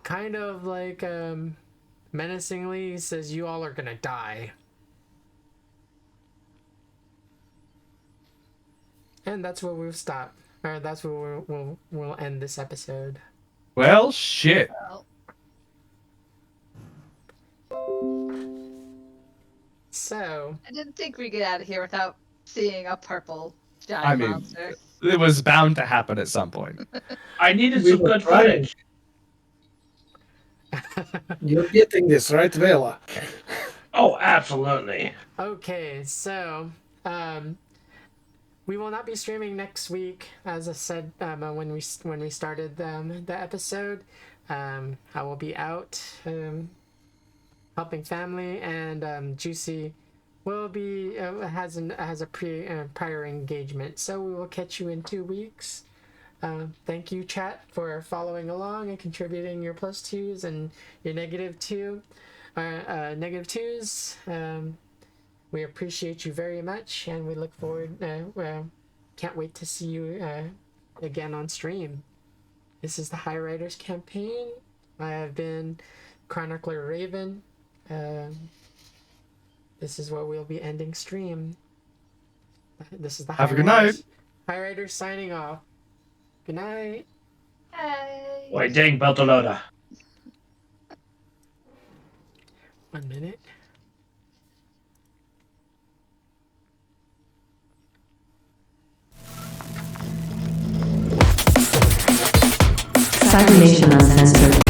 kind of like menacingly says, "You all are gonna die." And that's where we'll stop. Or that's where we'll end this episode. Well, shit. So I didn't think we'd get out of here without seeing a purple giant monster. It was bound to happen at some point. I needed We some were good trying. footage. You're getting this right, Vela. Oh, absolutely. okay, so we will not be streaming next week, as I said when we started the episode. I will be out helping family, and Juicy will be has a prior engagement, so we will catch you in 2 weeks. Thank you, chat, for following along and contributing your +2s and your -2, -2s. We appreciate you very much, and we look forward. Can't wait to see you again on stream. This is the Highriders campaign. I have been Chronicler Raven. This is what we'll be ending stream. This is the Have a good night. Highriders signing off. Good night. Hey. Oi, ding, Beltaloda. 1 minute. Cybernation Uncensored.